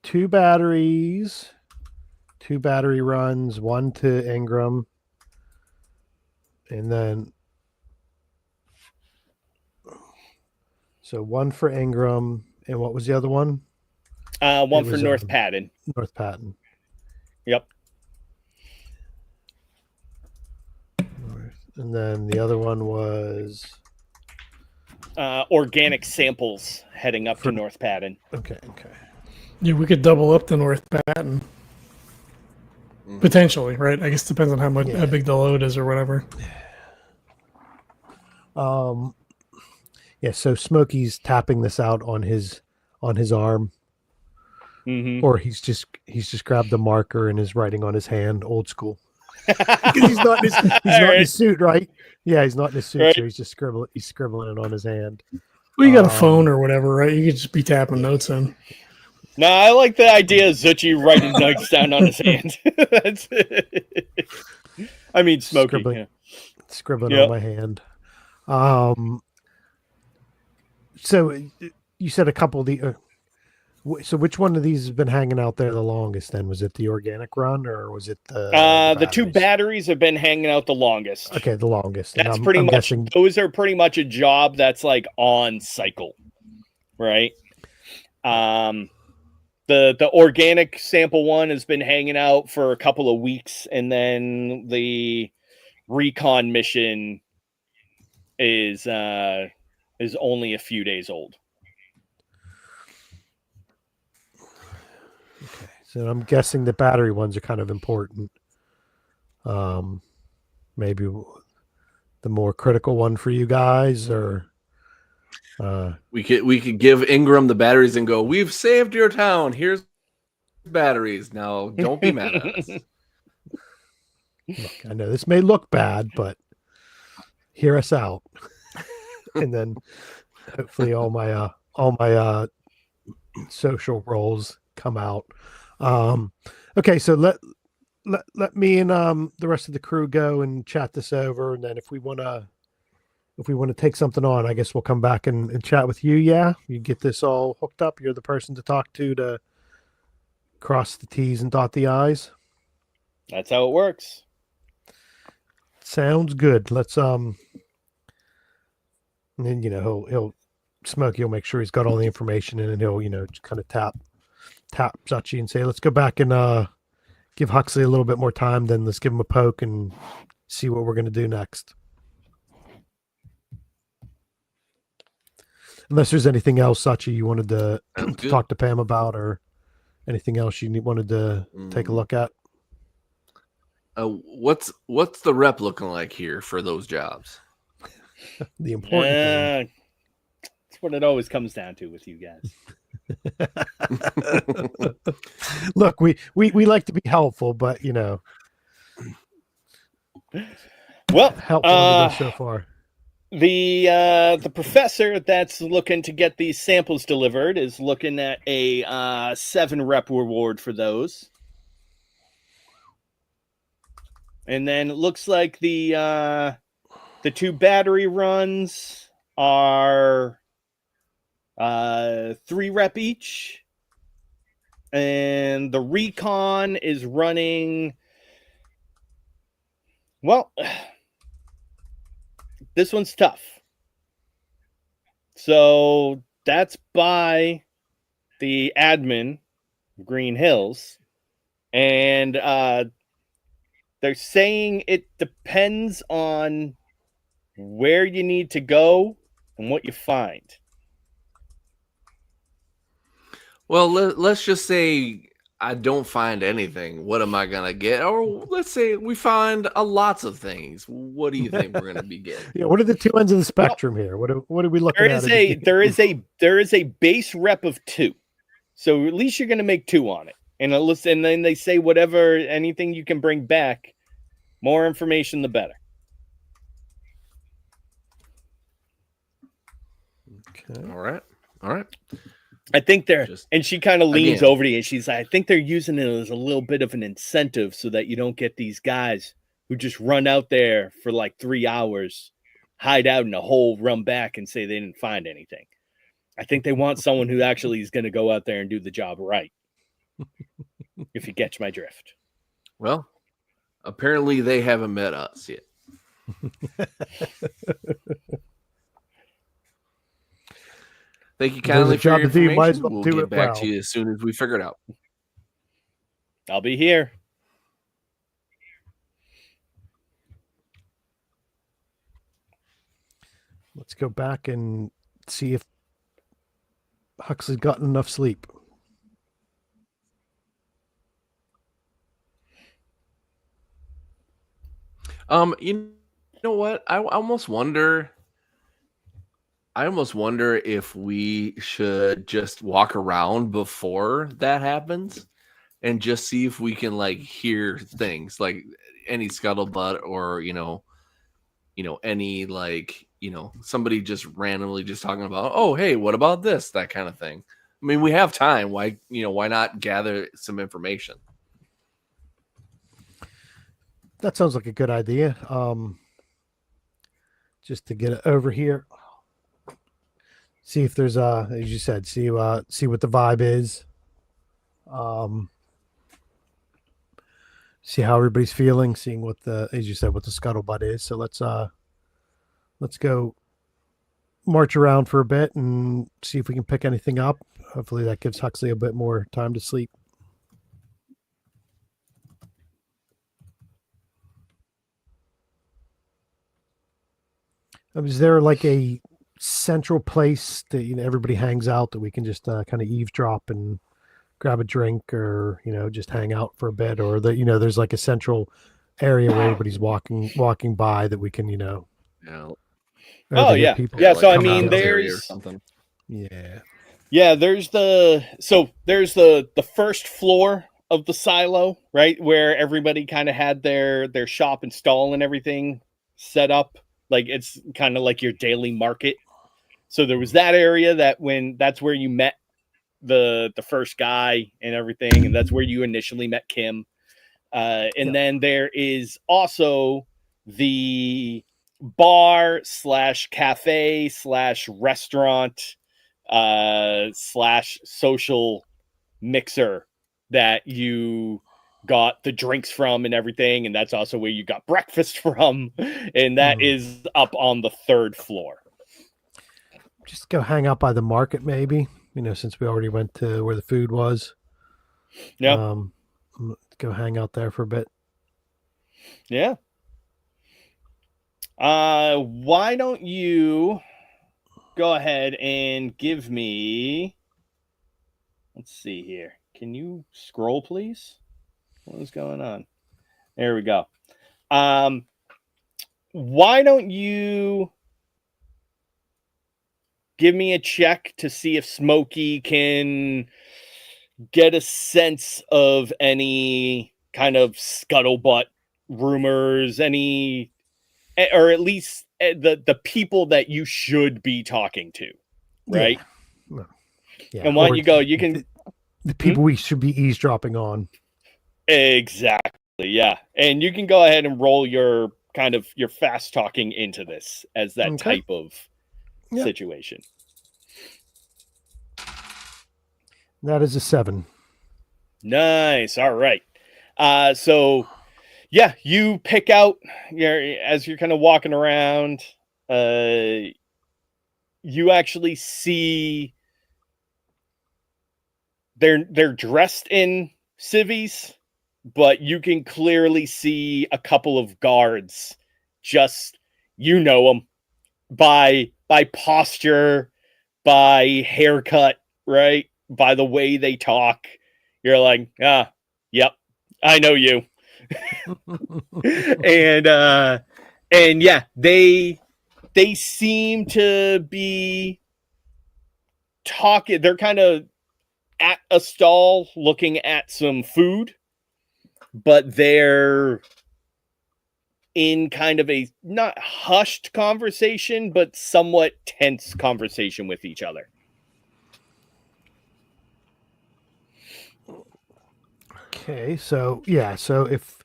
2 batteries, 2 battery runs, 1 to Ingram, and then so 1 for Ingram, and what was the other one? One for North Patton. North Patton. Yep. And then the other one was organic samples heading up to North Patton. okay. Yeah, we could double up to North Patton. Potentially, right? I guess it depends on how big the load is or whatever. Yeah, so Smokey's tapping this out on his arm. Mm-hmm. Or he's just grabbed the marker and is writing on his hand, old school. Because he's not in his suit, right? Yeah, he's not in his suit, right. So he's just scribbling it on his hand. Well, you got a phone or whatever, right? You could just be tapping notes in. No, I like the idea of Zuchy writing notes down on his hand. That's I mean, Smokey. Scribbling on my hand. So you said a couple of the. So which one of these has been hanging out there the longest? Then was it the organic run or was it the 2 batteries have been hanging out the longest? Okay, the longest. That's pretty much. Guessing... Those are pretty much a job that's like on cycle, right? The organic sample one has been hanging out for a couple of weeks, and then the recon mission is only a few days old. Okay, so I'm guessing the battery ones are kind of important. Maybe the more critical one for you guys, or we could give Ingram the batteries and go, "We've saved your town. Here's batteries. Now don't be mad at us." Look, I know this may look bad, but hear us out, and then hopefully all my social roles come out. Okay, so let me and the rest of the crew go and chat this over, and then if we want to take something on, I guess we'll come back and chat with you. Yeah, you get this all hooked up. You're the person to talk to cross the T's and dot the I's. That's how it works. Sounds good. Let's and then he'll Smokey will make sure he's got all the information in, and he'll just kind of tap Zuchy and say, let's go back and give Huxley a little bit more time, then let's give him a poke and see what we're going to do next. Unless there's anything else, Zuchy, you wanted to talk to Pam about, or anything else you wanted to take a look at. What's the rep looking like here for those jobs? The important thing. That's what it always comes down to with you guys. Look, we like to be helpful, but well, helpful so far. The professor that's looking to get these samples delivered is looking at a 7 rep reward for those. And then it looks like the 2 battery runs are 3 rep each. And the recon is running, well, this one's tough. So that's by the admin of Greenhills. And they're saying it depends on where you need to go and what you find. Well, let's just say I don't find anything. What am I gonna get? Or let's say we find lots of things. What do you think we're gonna be getting? Yeah, what are the two ends of the spectrum here? What are we looking at? There is a base rep of 2, so at least you're gonna make 2 on it. And then they say anything you can bring back, more information the better. Okay. All right. I think and she kind of leans over to you and she's like, I think they're using it as a little bit of an incentive so that you don't get these guys who just run out there for like 3 hours, hide out in a hole, run back and say they didn't find anything. I think they want someone who actually is going to go out there and do the job right. If you catch my drift. Well, apparently they haven't met us yet. Thank you kindly for your information. Might as well we'll get back to you as soon as we figure it out. I'll be here. Let's go back and see if Huxley's gotten enough sleep. You know what? I almost wonder if we should just walk around before that happens and just see if we can like hear things like any scuttlebutt or any like somebody just randomly just talking about, oh hey, what about this, that kind of thing. I mean, we have time. Why not gather some information? That sounds like a good idea. Just to get it over here. See if there's as you said, see what the vibe is. See how everybody's feeling, seeing what the scuttlebutt is. So let's go march around for a bit and see if we can pick anything up. Hopefully that gives Huxley a bit more time to sleep. Is there like a central place that everybody hangs out that we can just kind of eavesdrop and grab a drink, or just hang out for a bit, or that there's like a central area where everybody's walking by that we can yeah. Oh yeah, people. Yeah. So I mean, there's something. Yeah. There's the first floor of the silo, right, where everybody kind of had their shop and stall and everything set up. Like it's kind of like your daily market. So there was that area that's where you met the first guy and everything, and that's where you initially met Kim. And then there is also the bar / cafe / restaurant / social mixer that you got the drinks from and everything, and that's also where you got breakfast from, and that is up on the 3rd floor. Just go hang out by the market, maybe, since we already went to where the food was. Yeah. Go hang out there for a bit. Yeah. Why don't you go ahead and give me, let's see here. Can you scroll, please? What is going on? There we go. Why don't you give me a check to see if Smokey can get a sense of any kind of scuttlebutt rumors, or at least the people that you should be talking to, right? Yeah. And why don't you go? You can the people we should be eavesdropping on. Exactly, yeah. And you can go ahead and roll your fast talking into this as that type of situation. That is a 7. Nice. All right. So yeah, you pick out as you're kind of walking around, you actually see they're dressed in civvies, but you can clearly see a couple of guards. Just, you know them by posture, by haircut, right? By the way they talk. You're like, yep, I know you. And yeah, they seem to be talking. They're kind of at a stall looking at some food, but they're in kind of a not hushed conversation, but somewhat tense conversation with each other. Okay, so if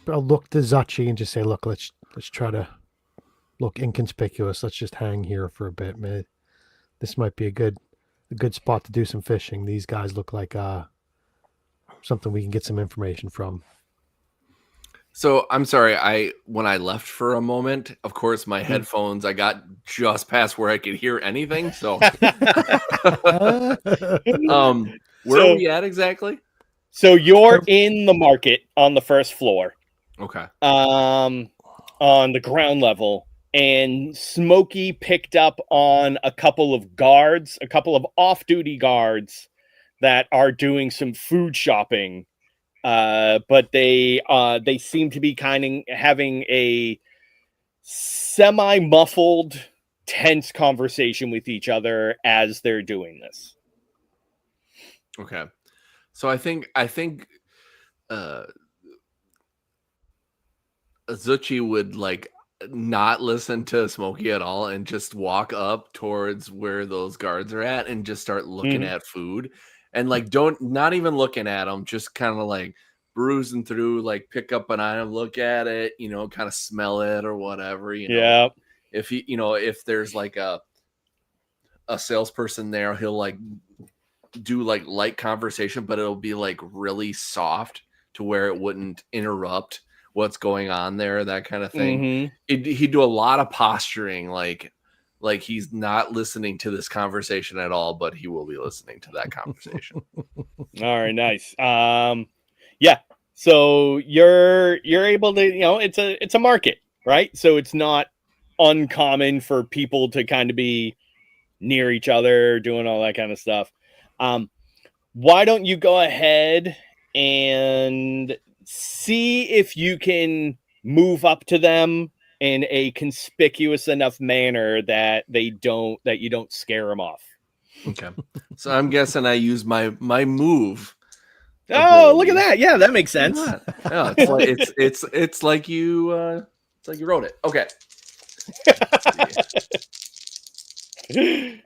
I'll look to Zuchy and just say, look, let's try to look inconspicuous. Let's just hang here for a bit, man. This might be a good spot to do some fishing. These guys look like something we can get some information from. So I'm sorry, when I left for a moment, of course my headphones, I got just past where I could hear anything. So where are we at exactly? So you're in the market on the first floor. Okay. On the ground level, and Smokey picked up on a couple of guards, a couple of off-duty guards that are doing some food shopping. But they seem to be kind of having a semi-muffled, tense conversation with each other as they're doing this. Okay. So I think Zuchy would like not listen to Smokey at all and just walk up towards where those guards are at and just start looking at food and like not even looking at them, just kind of like bruising through, like pick up an item, look at it, kind of smell it or whatever, Yeah. If he, if there's like a salesperson there, he'll like do like light conversation, but it'll be like really soft to where it wouldn't interrupt what's going on there, that kind of thing. He'd do a lot of posturing, like he's not listening to this conversation at all, but he will be listening to that conversation. All right, nice. Yeah. So you're able to, it's a market, right? So it's not uncommon for people to kind of be near each other, doing all that kind of stuff. Why don't you go ahead and see if you can move up to them in a conspicuous enough manner that you don't scare them off. Okay. So I'm guessing I use my move. Oh, look at that. Yeah, that makes sense. Yeah, it's like you wrote it. Okay.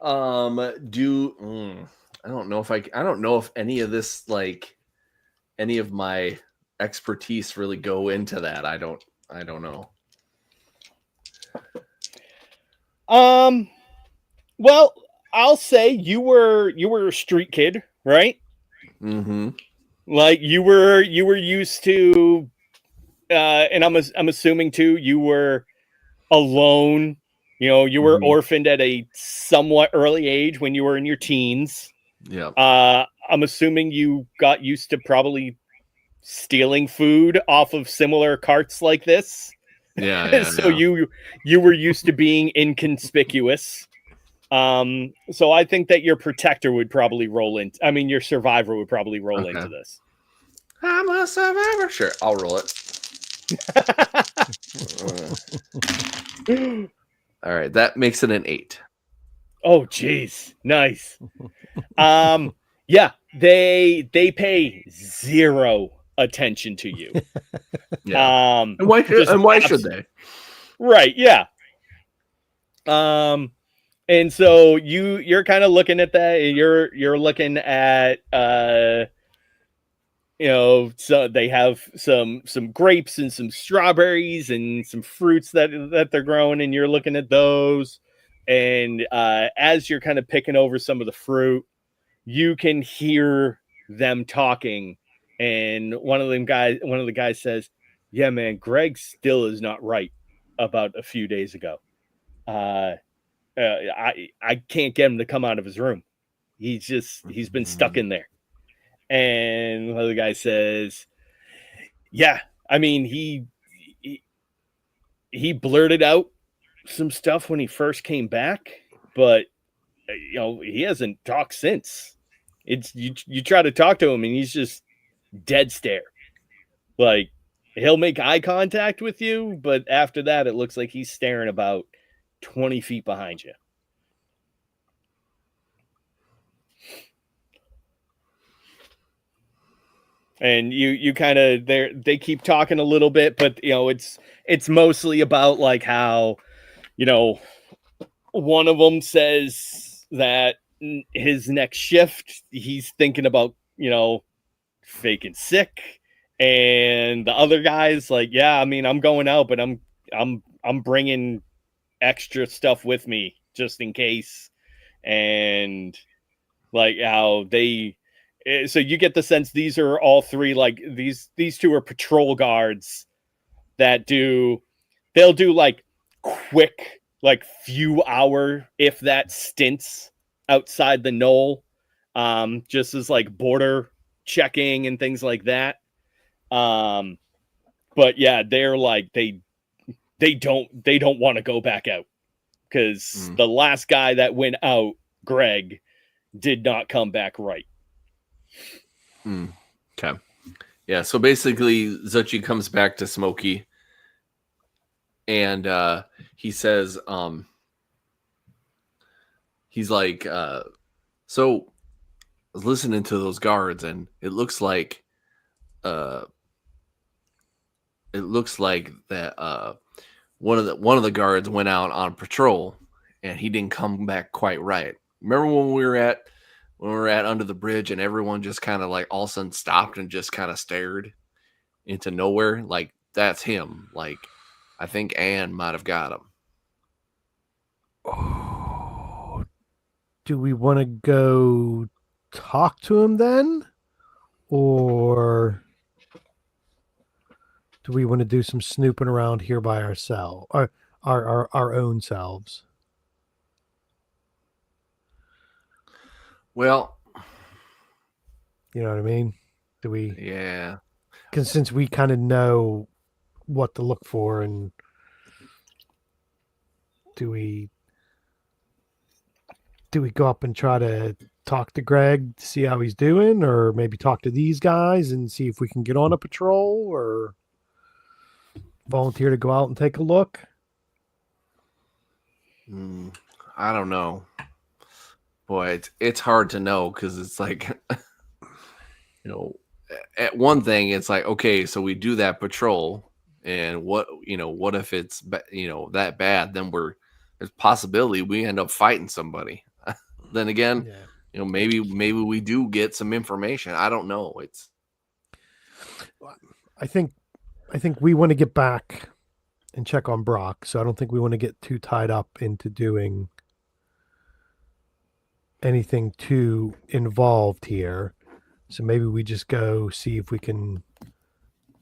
I don't know if any of this, like any of my expertise really go into that. I don't know. Well, I'll say you were a street kid, right? Mm-hmm. Like you were used to, and I'm assuming too, you were alone. You were orphaned at a somewhat early age when you were in your teens. Yeah. I'm assuming you got used to probably stealing food off of similar carts like this. Yeah. So you were used to being inconspicuous. So I think that your protector would probably your survivor would probably roll into this. I'm a survivor. Sure, I'll roll it. All right, that makes it an 8. Oh, geez, nice. Yeah, they pay zero attention to you. Yeah. And why should they? Right. Yeah. And so you're kind of looking at that, and you're looking at so they have some grapes and some strawberries and some fruits that they're growing, and you're looking at those. And as you're kind of picking over some of the fruit, you can hear them talking. And one of the guys says, "Yeah, man, Greg still is not right about a few days ago. I can't get him to come out of his room. He's been stuck in there. And the other guy says, yeah, I mean, he blurted out some stuff when he first came back, but he hasn't talked since. It's you try to talk to him and he's just dead stare. Like, he'll make eye contact with you, but after that, it looks like he's staring about 20 feet behind you. And you kind of they keep talking a little bit, but it's mostly about like how one of them says that his next shift he's thinking about faking sick, and the other guy's like, yeah, I mean, I'm going out, but I'm bringing extra stuff with me just in case. And like how so you get the sense these are all three, like these two are patrol guards that they'll do like quick, like few hour, if that, stints outside the knoll, just as like border checking and things like that. But yeah, they're like, they don't want to go back out because the last guy that went out, Greg, did not come back right. Okay. Yeah. So basically Zuchy comes back to Smokey and, he says, he's like, so I was listening to those guards and it looks like that, one of the guards went out on patrol and he didn't come back quite right. Remember when we were at under the bridge and everyone just kind of like all of a sudden stopped and just kind of stared into nowhere? Like, that's him. Like, I think Ann might have got him. Oh, do we want to go talk to him then? Or do we want to do some snooping around here by ourselves, our own selves? Well, you know what I mean? Do we? Yeah. Because since we kind of know what to look for, and do we go up and try to talk to Greg to see how he's doing, or maybe talk to these guys and see if we can get on a patrol, or volunteer to go out and take a look? I don't know. Boy, it's hard to know because it's like, at one thing, it's like, okay, so we do that patrol, and what if it's, that bad? Then there's possibility we end up fighting somebody. Then again, maybe we do get some information. I don't know. I think we want to get back and check on Brock, so I don't think we want to get too tied up into doing anything too involved here. So maybe we just go see if we can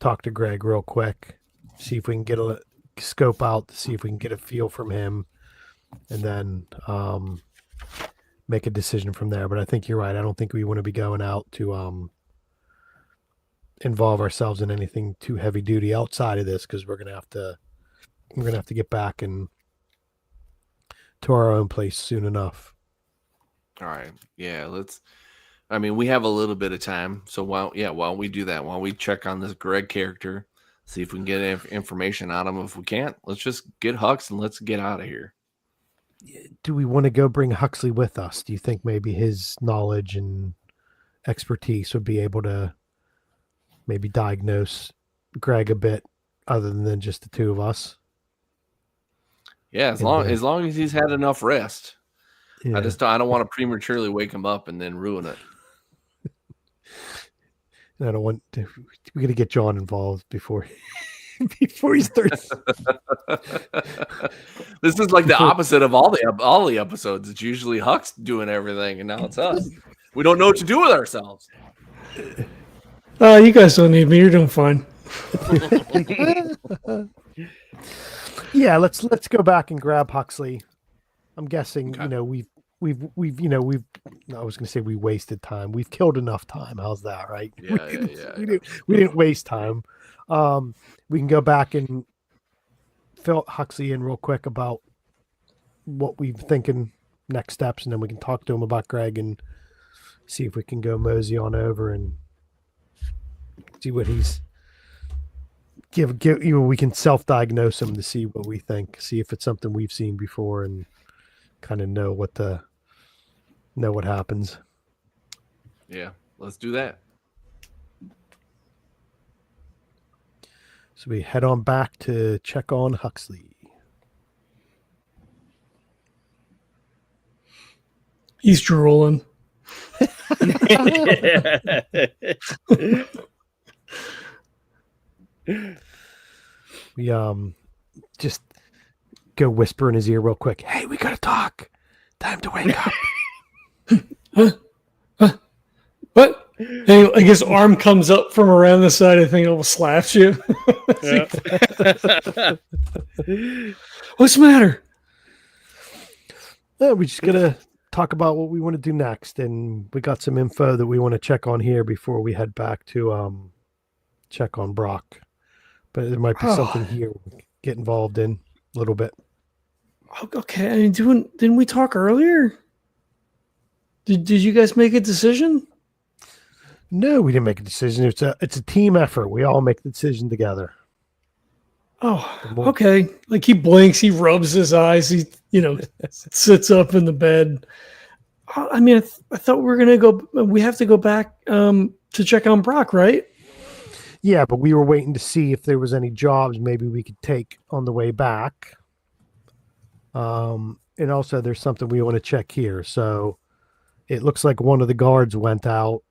talk to Greg real quick, see if we can get a scope out to see if we can get a feel from him, and then make a decision from there. But I think you're right. I don't think we want to be going out to involve ourselves in anything too heavy duty outside of this, because we're gonna have to get back and to our own place soon enough. All right. Yeah, we have a little bit of time. So why don't we do that? Why don't we check on this Greg character, see if we can get information on him. If we can't, let's just get Hux and let's get out of here. Do we want to go bring Huxley with us? Do you think maybe his knowledge and expertise would be able to maybe diagnose Greg a bit other than just the two of us? Yeah, as long as he's had enough rest. Yeah. I don't want to prematurely wake him up and then ruin it. I don't want to. We're gonna get John involved before he starts. This is like the opposite of all the episodes. It's usually Hux doing everything, and now it's us. We don't know what to do with ourselves. You guys don't need me. You're doing fine. Yeah, let's go back and grab Huxley. I'm guessing, Okay. you know, we've I was going to say we wasted time. We've killed enough time. How's that, right? We didn't waste time. We can go back and fill Huxley in real quick about what we're thinking next steps, and then we can talk to him about Greg and see if we can go mosey on over and see what he's give we can self-diagnose him to see what we think, see if it's something we've seen before, and kind of know what happens. Yeah, let's do that. So we head on back to check on Huxley. He's drooling. We just go whisper in his ear real quick. Hey, we gotta talk. Time to wake up. What? Hey, I guess arm comes up from around the side. I think it will slap you. What's the matter? We just gotta talk about what we want to do next, and we got some info that we want to check on here before we head back to check on Brock. But there might be something here we can get involved in a little bit. Okay, I mean, didn't we talk earlier? Did you guys make a decision? No, we didn't make a decision. It's a team effort. We all make the decision together. Oh, okay. Like he blinks, he rubs his eyes, he sits up in the bed. I mean, I thought we were gonna go. We have to go back to check on Brock, right? Yeah, but we were waiting to see if there was any jobs maybe we could take on the way back. And also there's something we want to check here. So it looks like one of the guards went out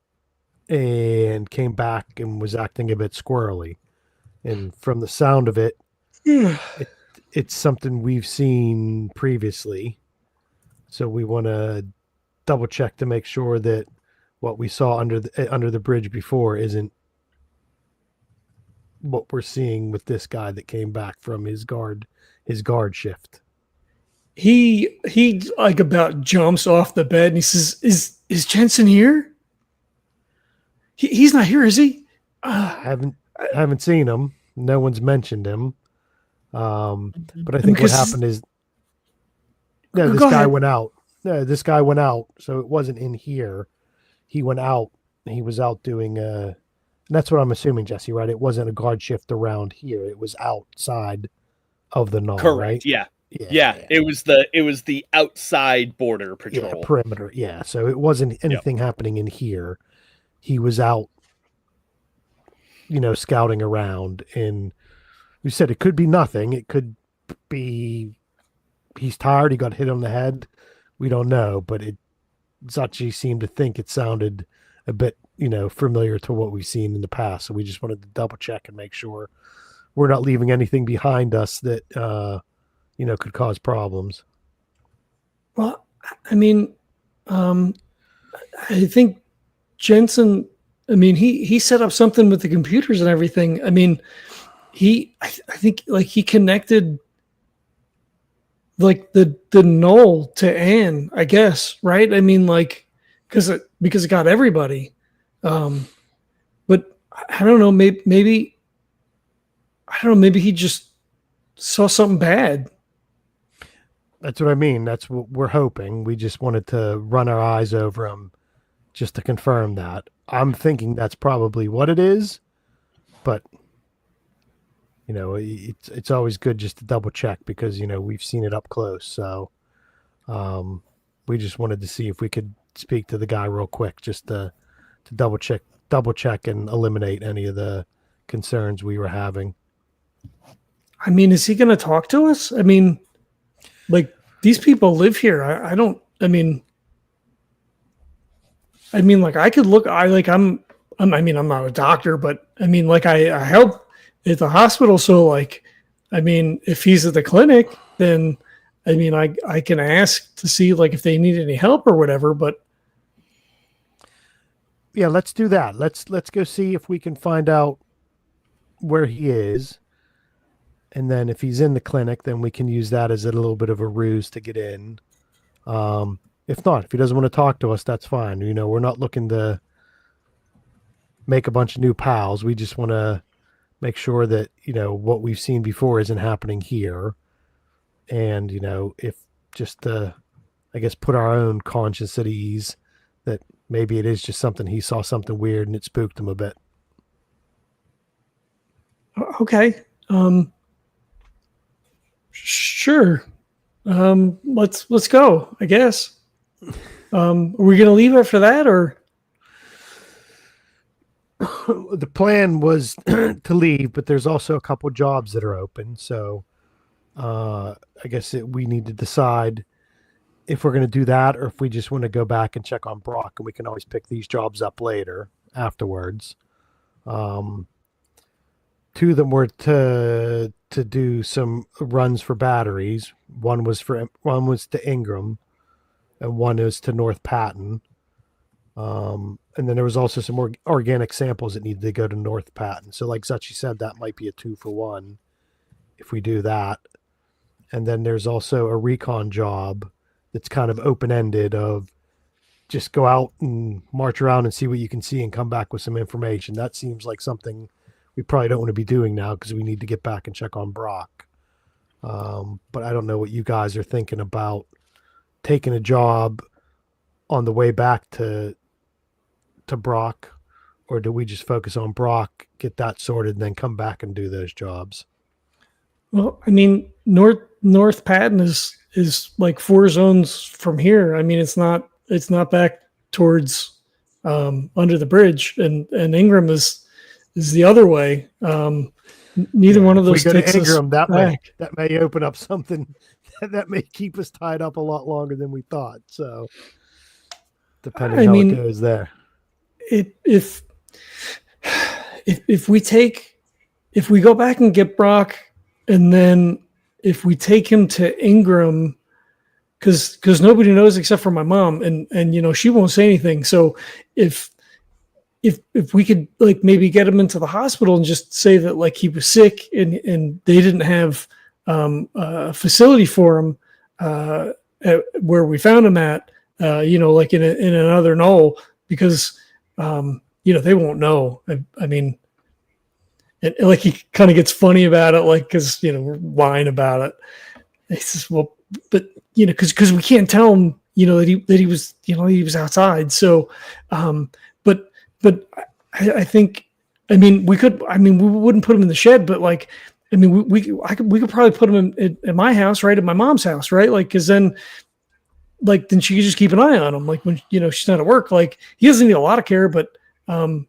and came back and was acting a bit squirrely. And from the sound of it, it's something we've seen previously. So we want to double check to make sure that what we saw under the bridge before isn't what we're seeing with this guy that came back from his guard shift. He like about jumps off the bed and he says, "Is Jensen here? He's not here, is he?" I haven't seen him. No one's mentioned him. But I think what happened is this guy went out. No, this guy went out. So it wasn't in here. He went out. He was out doing and that's what I'm assuming, Jesse, right? It wasn't a guard shift around here. It was outside of the null, Correct. right? Yeah. It was the outside border patrol. Yeah, perimeter. Yeah. So it wasn't anything happening in here. He was out, scouting around, and we said it could be nothing. It could be he's tired. He got hit on the head. We don't know, but Zuchy seemed to think it sounded a bit, familiar to what we've seen in the past. So we just wanted to double check and make sure we're not leaving anything behind us that, could cause problems. Well, I mean, I think Jensen, I mean, he set up something with the computers and everything. I mean, I think like he connected like the null to Anne, I guess, right? I mean, like, because it got everybody. But I don't know, maybe I don't know, maybe he just saw something bad. That's what I mean. That's what we're hoping. We just wanted to run our eyes over him just to confirm that. I'm thinking that's probably what it is, but it's always good just to double check because we've seen it up close. So we just wanted to see if we could speak to the guy real quick just to double check and eliminate any of the concerns we were having. I mean, is he going to talk to us? I mean, like these people live here. I mean, like I could look, I'm not a doctor, but I mean, like I help at the hospital. So like, I mean, if he's at the clinic, then I mean, I can ask to see like if they need any help or whatever, but yeah, let's do that. Let's go see if we can find out where he is. And then if he's in the clinic, then we can use that as a little bit of a ruse to get in. If not, if he doesn't want to talk to us, that's fine. We're not looking to make a bunch of new pals. We just want to make sure that, what we've seen before isn't happening here. And, if just to, I guess, put our own conscience at ease that maybe it is just something he saw something weird and it spooked him a bit. Okay. Sure. Let's go, I guess. Are we going to leave after that, or? The plan was to leave, but there's also a couple jobs that are open. So I guess we need to decide if we're going to do that or if we just want to go back and check on Brock, and we can always pick these jobs up later afterwards. Two of them were to do some runs for batteries. One was to Ingram, and one is to North Patton. And then there was also some more organic samples that needed to go to North Patton. So like Zuchy said, that might be a 2-for-1 if we do that. And then there's also a recon job that's kind of open-ended of just go out and march around and see what you can see and come back with some information. That seems like something we probably don't want to be doing now because we need to get back and check on Brock. But I don't know what you guys are thinking about taking a job on the way back to Brock, or do we just focus on Brock, get that sorted, and then come back and do those jobs? Well, I mean, North Patton is like 4 zones from here. I mean, it's not back towards under the bridge, and Ingram is the other way. Neither one of those we go takes to Ingram, us that may open up something that may keep us tied up a lot longer than we thought. So depending how it goes there. If we go back and get Brock, and then if we take him to Ingram, because nobody knows except for my mom, and she won't say anything. So if we could like maybe get him into the hospital and just say that like he was sick and they didn't have a facility for him where we found him at, like in another knoll, because they won't know. I mean, and like he kind of gets funny about it, like because we're whine about it. He says, "Well, but because we can't tell him, that he was outside." So, but I think, I mean, we wouldn't put him in the shed, but like, I mean, we could probably put him in my house, right, at my mom's house, right, like because then she could just keep an eye on him, like when she's not at work. Like he doesn't need a lot of care, but then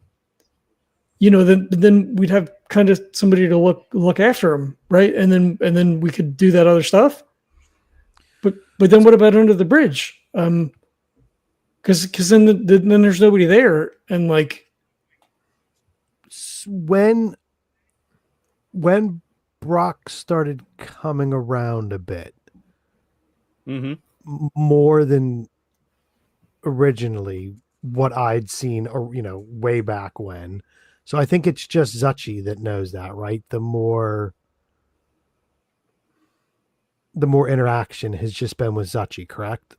we'd have kind of somebody to look after him, right? And then we could do that other stuff. But then what about under the bridge? Because then there's nobody there, and like when Brock started coming around a bit, more than originally what I'd seen, or way back when. So I think it's just Zuchy that knows that, right? The more interaction has just been with Zuchy, correct?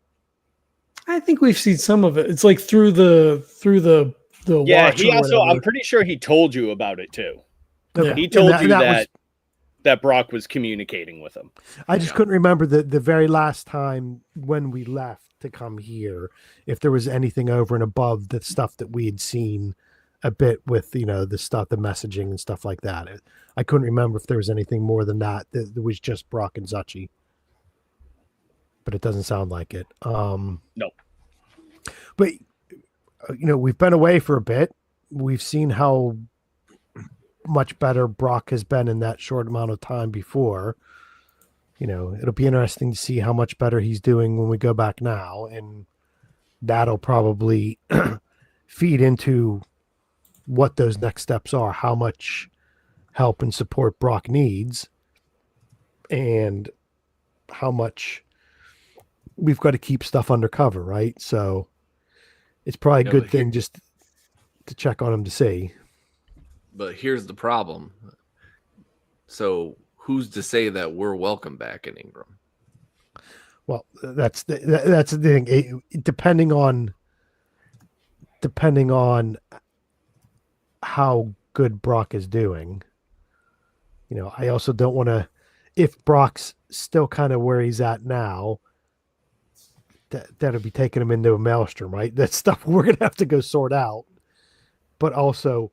I think we've seen some of it. It's like through the yeah. watch. He also, I'm pretty sure he told you about it too. Okay. He told you that Brock was communicating with him. I just couldn't remember the very last time when we left to come here, if there was anything over and above the stuff that we had seen a bit with, the stuff, the messaging and stuff like that. I couldn't remember if there was anything more than that. That was just Brock and Zuchy. But it doesn't sound like it. No. But, we've been away for a bit. We've seen how much better Brock has been in that short amount of time before. It'll be interesting to see how much better he's doing when we go back now. And that'll probably feed into what those next steps are, how much help and support Brock needs, and how much we've got to keep stuff undercover, right? So it's probably a good thing just to check on him to see. But here's the problem. So who's to say that we're welcome back in Ingram? Well, that's the thing. Depending on how good Brock is doing, I also don't want to. If Brock's still kind of where he's at now, that'll be taking him into a maelstrom, right? That's stuff we're gonna have to go sort out. But also,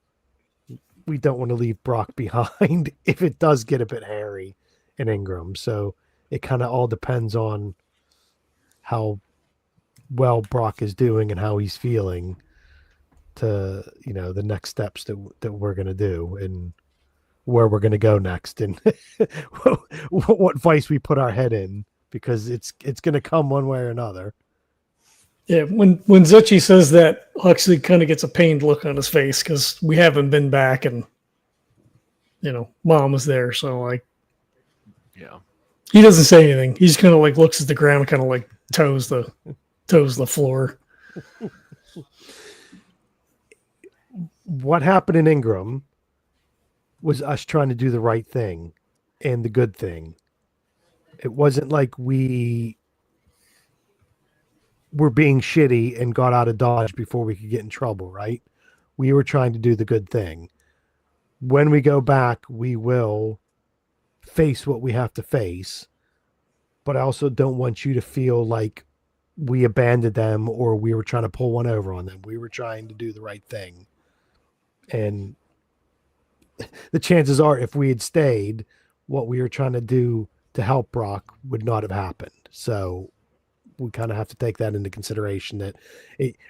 we don't want to leave Brock behind if it does get a bit hairy in Ingram. So it kind of all depends on how well Brock is doing and how he's feeling to, the next steps that we're going to do and where we're going to go next and what vice we put our head in, because it's going to come one way or another. Yeah, when Zuchy says that, Huxley kind of gets a pained look on his face because we haven't been back and, Mom was there. So, like, yeah, he doesn't say anything. He just kind of, like, looks at the ground, kind of, like, toes the floor. What happened in Ingram was us trying to do the right thing and the good thing. It wasn't like we were being shitty and got out of Dodge before we could get in trouble, right? We were trying to do the good thing. When we go back, we will face what we have to face, but I also don't want you to feel like we abandoned them or we were trying to pull one over on them. We were trying to do the right thing. And the chances are, if we had stayed, what we were trying to do to help Brock would not have happened. So we kind of have to take that into consideration, that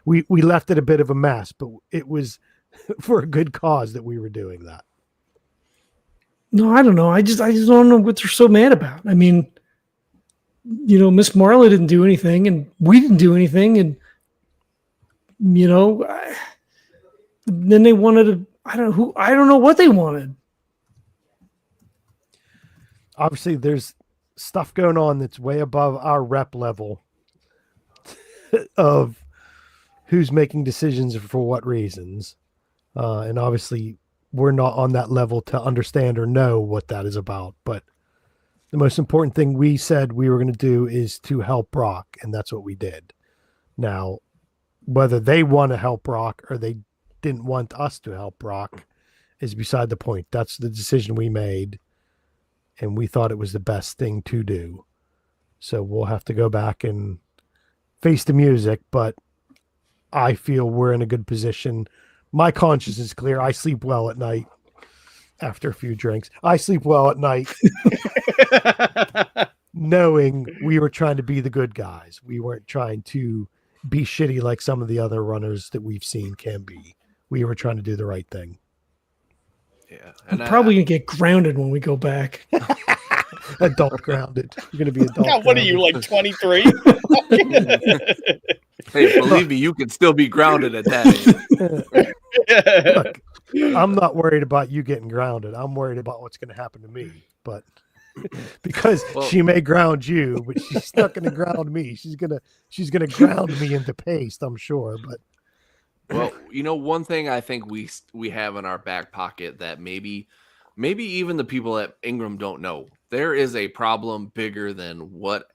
we left it a bit of a mess, but it was for a good cause that we were doing that. No, I don't know. I just don't know what they're so mad about. I mean, Miss Marla didn't do anything and we didn't do anything. And, then they wanted to, I don't know what they wanted. Obviously, there's stuff going on that's way above our rep level of who's making decisions for what reasons. And obviously, we're not on that level to understand or know what that is about. But the most important thing we said we were going to do is to help Brock, and that's what we did. Now, whether they want to help Brock or they didn't want us to help Brock is beside the point. That's the decision we made, and we thought it was the best thing to do. So we'll have to go back and face the music, but I feel we're in a good position. My conscience is clear. I sleep well at night after a few drinks. I sleep well at night knowing we were trying to be the good guys. We weren't trying to be shitty like some of the other runners that we've seen can be. We were trying to do the right thing. Yeah. I'm probably going to get grounded when we go back. Adult grounded. You're going to be adult God, what are you, like 23? Hey, believe me, you can still be grounded at that age. Look, I'm not worried about you getting grounded. I'm worried about what's going to happen to me. But because she may ground you, but she's not going to ground me. She's gonna ground me into paste, I'm sure. But well, one thing I think we have in our back pocket that maybe even the people at Ingram don't know. There is a problem bigger than what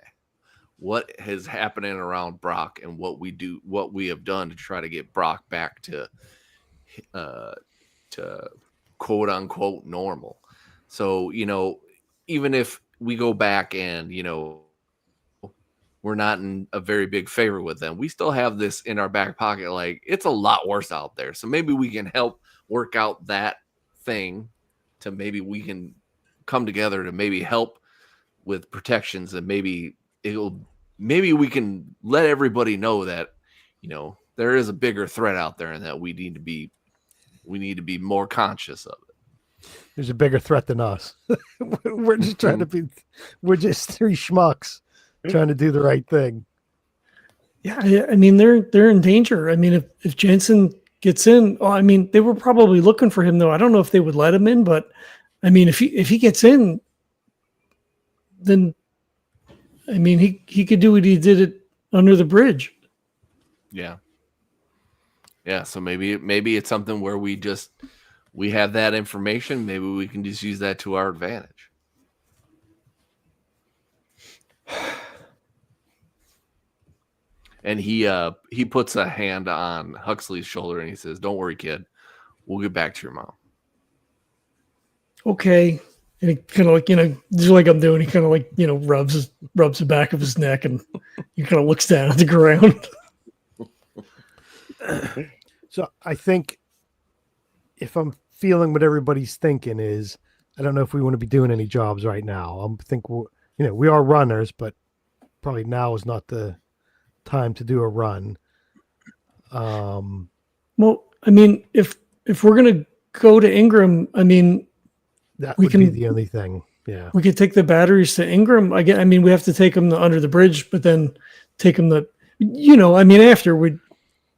is happening around Brock and what we have done to try to get Brock back to quote unquote normal. So, even if we go back and, we're not in a very big favor with them, we still have this in our back pocket. Like, it's a lot worse out there. So maybe we can help work out that thing to maybe we can come together to maybe help with protections, and maybe we can let everybody know that, there is a bigger threat out there and that we need to be more conscious of it. There's a bigger threat than us. We're just trying to we're just three schmucks trying to do the right thing. Yeah, I mean, they're in danger. I mean, if Jensen gets in, they were probably looking for him, though. I don't know if they would let him in, but I mean, if he gets in, then he could do what he did it under the bridge. Yeah. Yeah, so maybe it's something where we have that information. Maybe we can just use that to our advantage. And he puts a hand on Huxley's shoulder and he says, "Don't worry, kid. We'll get back to your mom." Okay. And he kind of like, just like I'm doing, he kind of like, rubs the back of his neck and he kind of looks down at the ground. So I think if I'm feeling what everybody's thinking is, I don't know if we want to be doing any jobs right now. I think we are runners, but probably now is not the time to do a run. Well, I mean, if we're gonna go to Ingram, I mean, that we would can be the only thing. Yeah, we could take the batteries to Ingram. I mean, we have to take them under the bridge, but then take them after we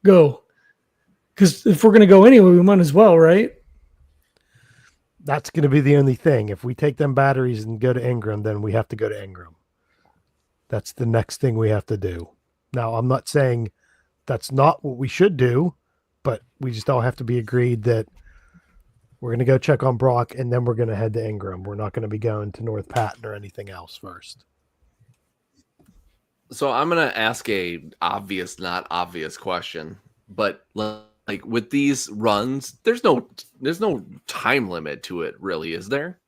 go, because if we're gonna go anyway, we might as well, right? that's going to be the only thing. If we take them batteries and go to Ingram, then we have to go to Ingram. That's the next thing we have to do. Now, I'm not saying that's not what we should do, but we just all have to be agreed that we're going to go check on Brock and then we're going to head to Ingram. We're not going to be going to North Patton or anything else first. So I'm going to ask a obvious, not obvious question, but like with these runs, there's no time limit to it, really, is there?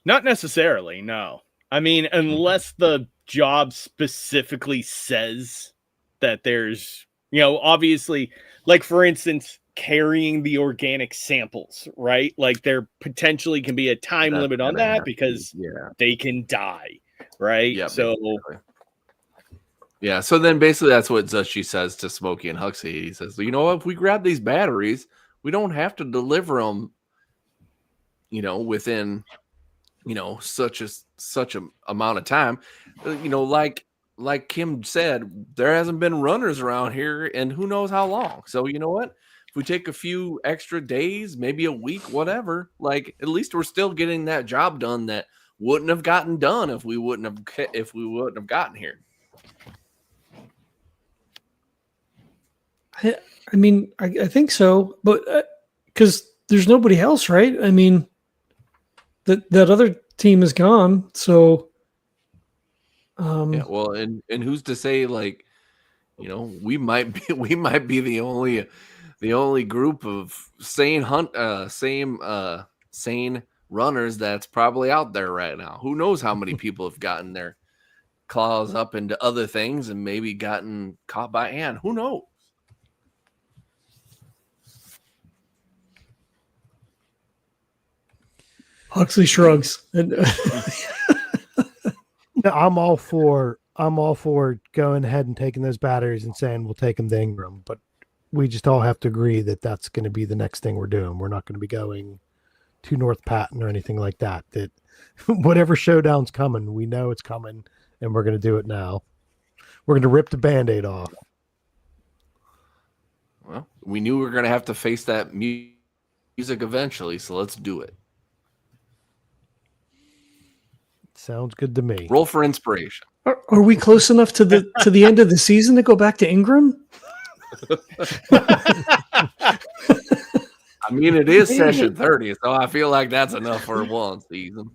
Not necessarily, no. I mean, unless the job specifically says that there's, obviously, like for instance, carrying the organic samples, right? Like there potentially can be a time limit on that because they can die, right? Yeah. So basically. Yeah, so then basically that's what Zuchy says to Smokey and Huxley. He says, if we grab these batteries, we don't have to deliver them, within, such a amount of time. Like Kim said, there hasn't been runners around here and who knows how long. So you know what? If we take a few extra days, maybe a week, whatever, like at least we're still getting that job done that wouldn't have gotten done if we wouldn't have gotten here. I mean, I think so, but because there's nobody else, right? I mean, that other team is gone, so. Yeah, well, and who's to say, like, we might be the only group of sane runners that's probably out there right now. Who knows how many people have gotten their claws up into other things and maybe gotten caught by Ann? Who knows? Huxley shrugs. I'm all for going ahead and taking those batteries and saying we'll take them to Ingram, but we just all have to agree that that's going to be the next thing we're doing. We're not going to be going to North Patton or anything like that. That whatever showdown's coming, we know it's coming, and we're going to do it now. We're going to rip the Band-Aid off. Well, we knew we were going to have to face that music eventually, so let's do it. Sounds good to me. Roll for inspiration. Are we close enough to the end of the season to go back to Ingram? I mean, it is session 30, so I feel like that's enough for one season.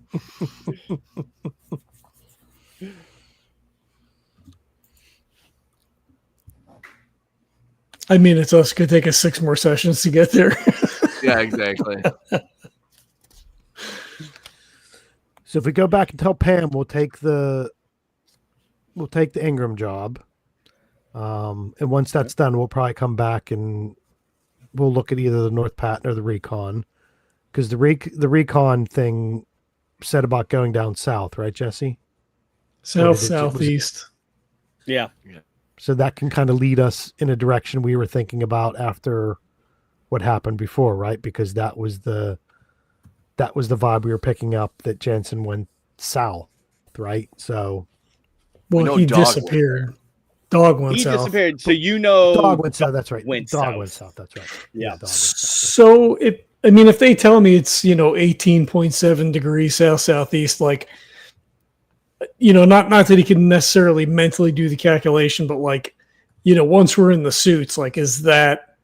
I mean, it's us could take us 6 more sessions to get there. Yeah, exactly. So if we go back and tell Pam, we'll take the Ingram job, and once that's done, we'll probably come back and we'll look at either the North Patton or the recon, because the recon thing said about going down south, right, Jesse? Southeast. Yeah. So that can kind of lead us in a direction we were thinking about after what happened before, right? Because that was the vibe we were picking up, that Jensen went south, right? So, well, he disappeared. Dog went south. He disappeared. So Dog went south. That's right. Went south. That's right. Yeah. Dog went south. So if they tell me it's 18.7 degrees southeast, like, not that he can necessarily mentally do the calculation, but like, once we're in the suits, like, is that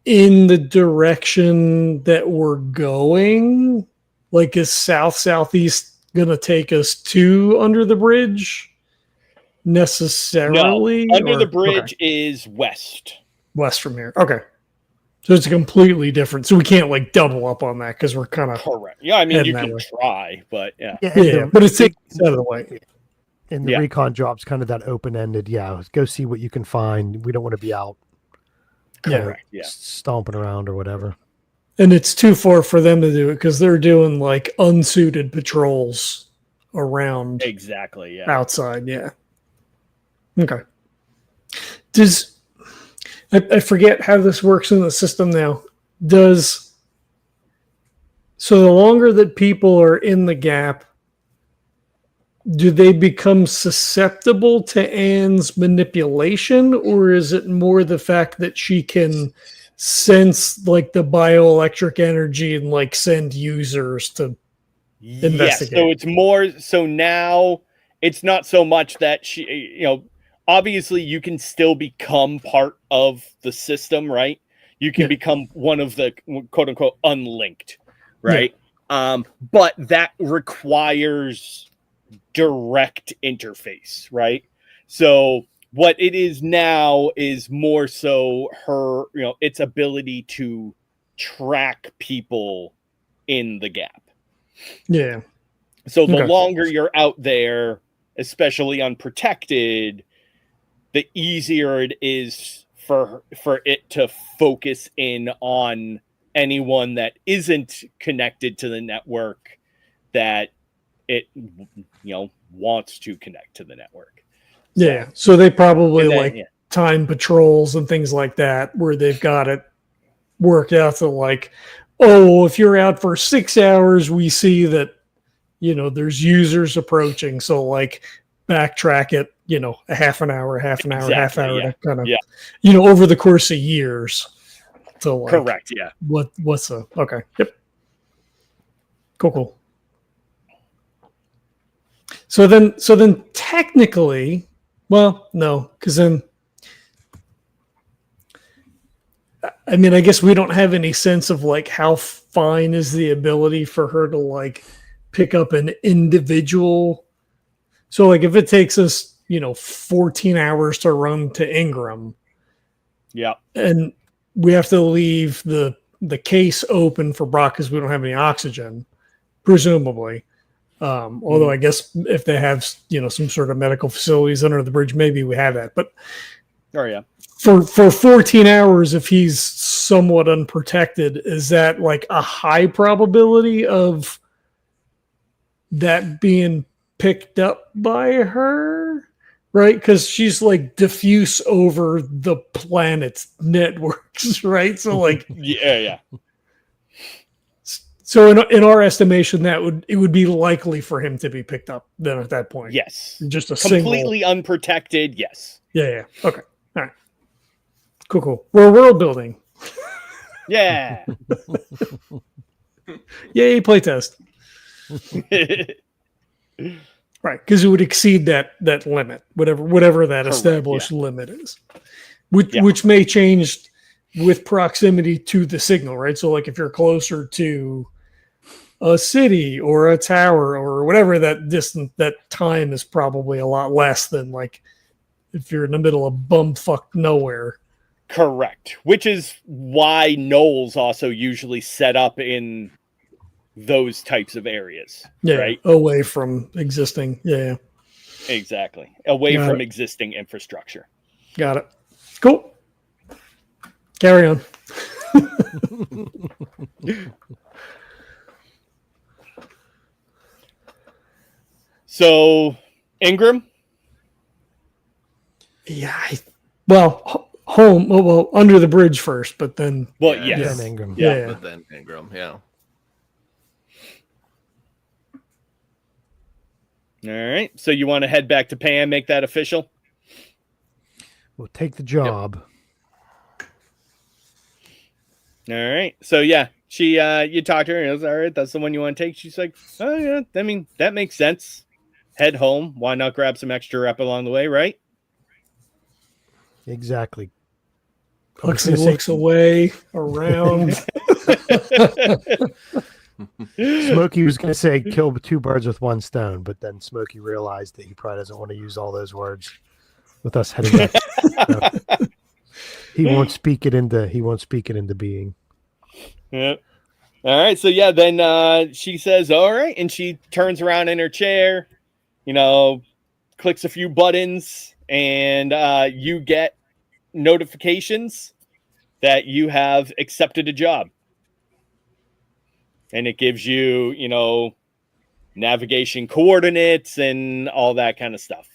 in the direction that we're going? Like, is southeast gonna take us to under the bridge? necessarily. No, under the Okay. bridge is west. West from here. Okay. So it's completely different. So we can't like double up on that because we're kind of Correct. Yeah, I mean, you heading that can way. try, but yeah. Yeah, but it's taken out of the way. And the recon job's kind of that open-ended. Yeah, go see what you can find. We don't want to be out Correct. Yeah. stomping around or whatever. And it's too far for them to do it because they're doing like unsuited patrols around Exactly. Yeah. outside. Yeah. Okay. I forget how this works in the system now. So the longer that people are in the gap, do they become susceptible to Anne's manipulation, or is it more the fact that she can sense like the bioelectric energy and like send users to investigate? So it's more so now it's not so much that she, obviously you can still become part of the system, right? You can become one of the quote unquote unlinked, right? But that requires direct interface, right? So what it is now is more so her, its ability to track people in the gap. Yeah. So the longer you're out there, especially unprotected, the easier it is for it to focus in on anyone that isn't connected to the network that it wants to connect to the network. So they probably time patrols and things like that where they've got it worked out to like, oh, if you're out for 6 hours, we see that there's users approaching, so like backtrack it a half an hour exactly, to kind of over the course of years to like, correct, what's okay, yep, cool. So then technically, well, no, because then I mean, I guess we don't have any sense of like how fine is the ability for her to like pick up an individual. So like if it takes us 14 hours to run to Ingram, and we have to leave the case open for Brock because we don't have any oxygen, presumably. Although I guess if they have some sort of medical facilities under the bridge, maybe we have that. But for 14 hours, if he's somewhat unprotected, is that like a high probability of that being picked up by her? Right? Because she's like diffuse over the planet's networks, right? So like So in our estimation, it would be likely for him to be picked up then at that point. Yes. Just a completely unprotected. Yes. Yeah. Okay. All right. Cool. We're world building. Yeah. Yay, playtest. Right, because it would exceed that limit, whatever that established limit is, which may change with proximity to the signal, right? So like if you're closer to a city or a tower or whatever that distance, that time is probably a lot less than like if you're in the middle of bumfuck nowhere. Correct. Which is why Knowles also usually set up in those types of areas. Right? Away from existing. Yeah. Exactly. Away from existing infrastructure. Got it. Cool. Carry on. So, Ingram? Yeah. Home. Well, under the bridge first, but then. Well, yes. Then Ingram. Yeah. But then Ingram, All right. So you want to head back to Pam, make that official? We'll take the job. All right. So yeah, she you talked to her and it was all right, that's the one you want to take. She's like, oh yeah, I mean, that makes sense. Head home. Why not grab some extra rep along the way, right? Exactly. Huxley looks away around. Smokey was going to say kill 2 birds with 1 stone, but then Smokey realized that he probably doesn't want to use all those words with us heading back. So he won't speak it into being. Yeah. All right. So yeah, then she says, all right. And she turns around in her chair, clicks a few buttons, and you get notifications that you have accepted a job. And it gives you, navigation coordinates and all that kind of stuff.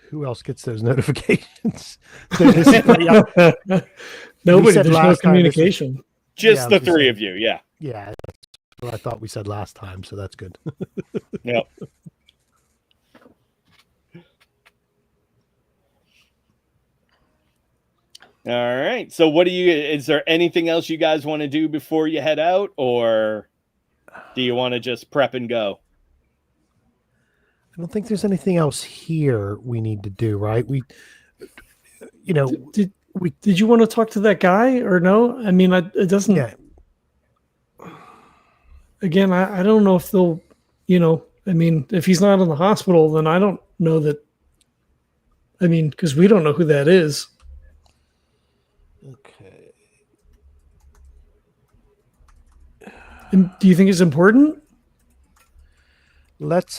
Who else gets those notifications? Nobody. There's no communication. Just the 3 of you. Yeah. Yeah. That's what I thought we said last time. So that's good. Yep. All right. So is there anything else you guys want to do before you head out, or do you want to just prep and go? I don't think there's anything else here we need to do, right? Did you want to talk to that guy or no? I mean, it doesn't. Yeah. Again, I don't know if they'll, I mean, if he's not in the hospital, then I don't know that. I mean, because we don't know who that is. Okay. And do you think it's important? Let's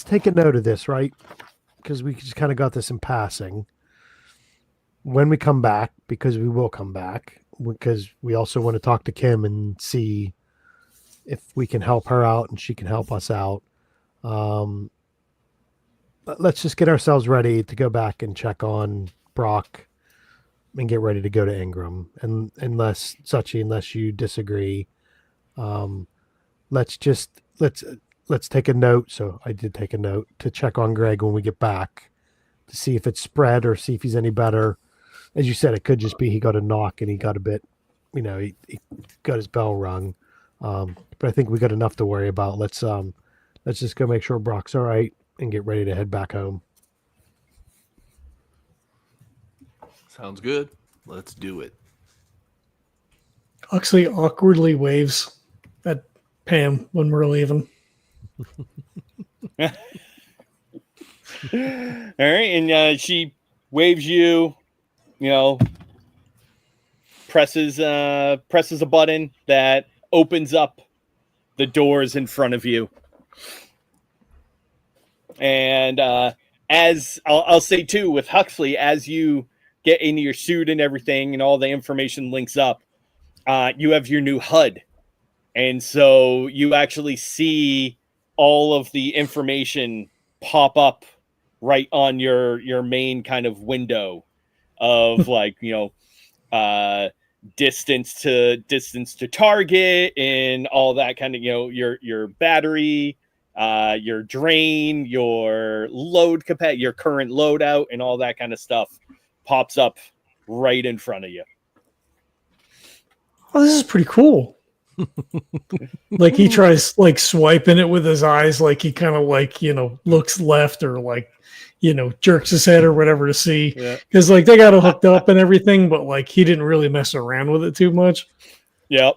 take a note of this, right? Because we just kind of got this in passing. When we come back, because we will come back, because we also want to talk to Kim and see if we can help her out and she can help us out. Let's just get ourselves ready to go back and check on Brock and get ready to go to Ingram. And unless you disagree, let's take a note. So I did take a note to check on Greg when we get back to see if it's spread or see if he's any better. As you said, it could just be he got a knock and he got a bit, he got his bell rung. But I think we got enough to worry about. Let's just go make sure Brock's all right and get ready to head back home. Sounds good. Let's do it. Huxley awkwardly waves at Pam when we're leaving. All right, and she waves you, presses a button that opens up the doors in front of you. And as I'll say too, with Huxley, as you get into your suit and everything and all the information links up, you have your new HUD. And so you actually see all of the information pop up right on your main kind of window of distance to target and all that kind of, your battery, your drain, your load capacity, your current loadout, and all that kind of stuff pops up right in front of you. Oh, this is pretty cool. Like he tries swiping it with his eyes, like he kind of looks left or jerks his head or whatever to see, because they got it hooked up and everything, but he didn't really mess around with it too much. Yep.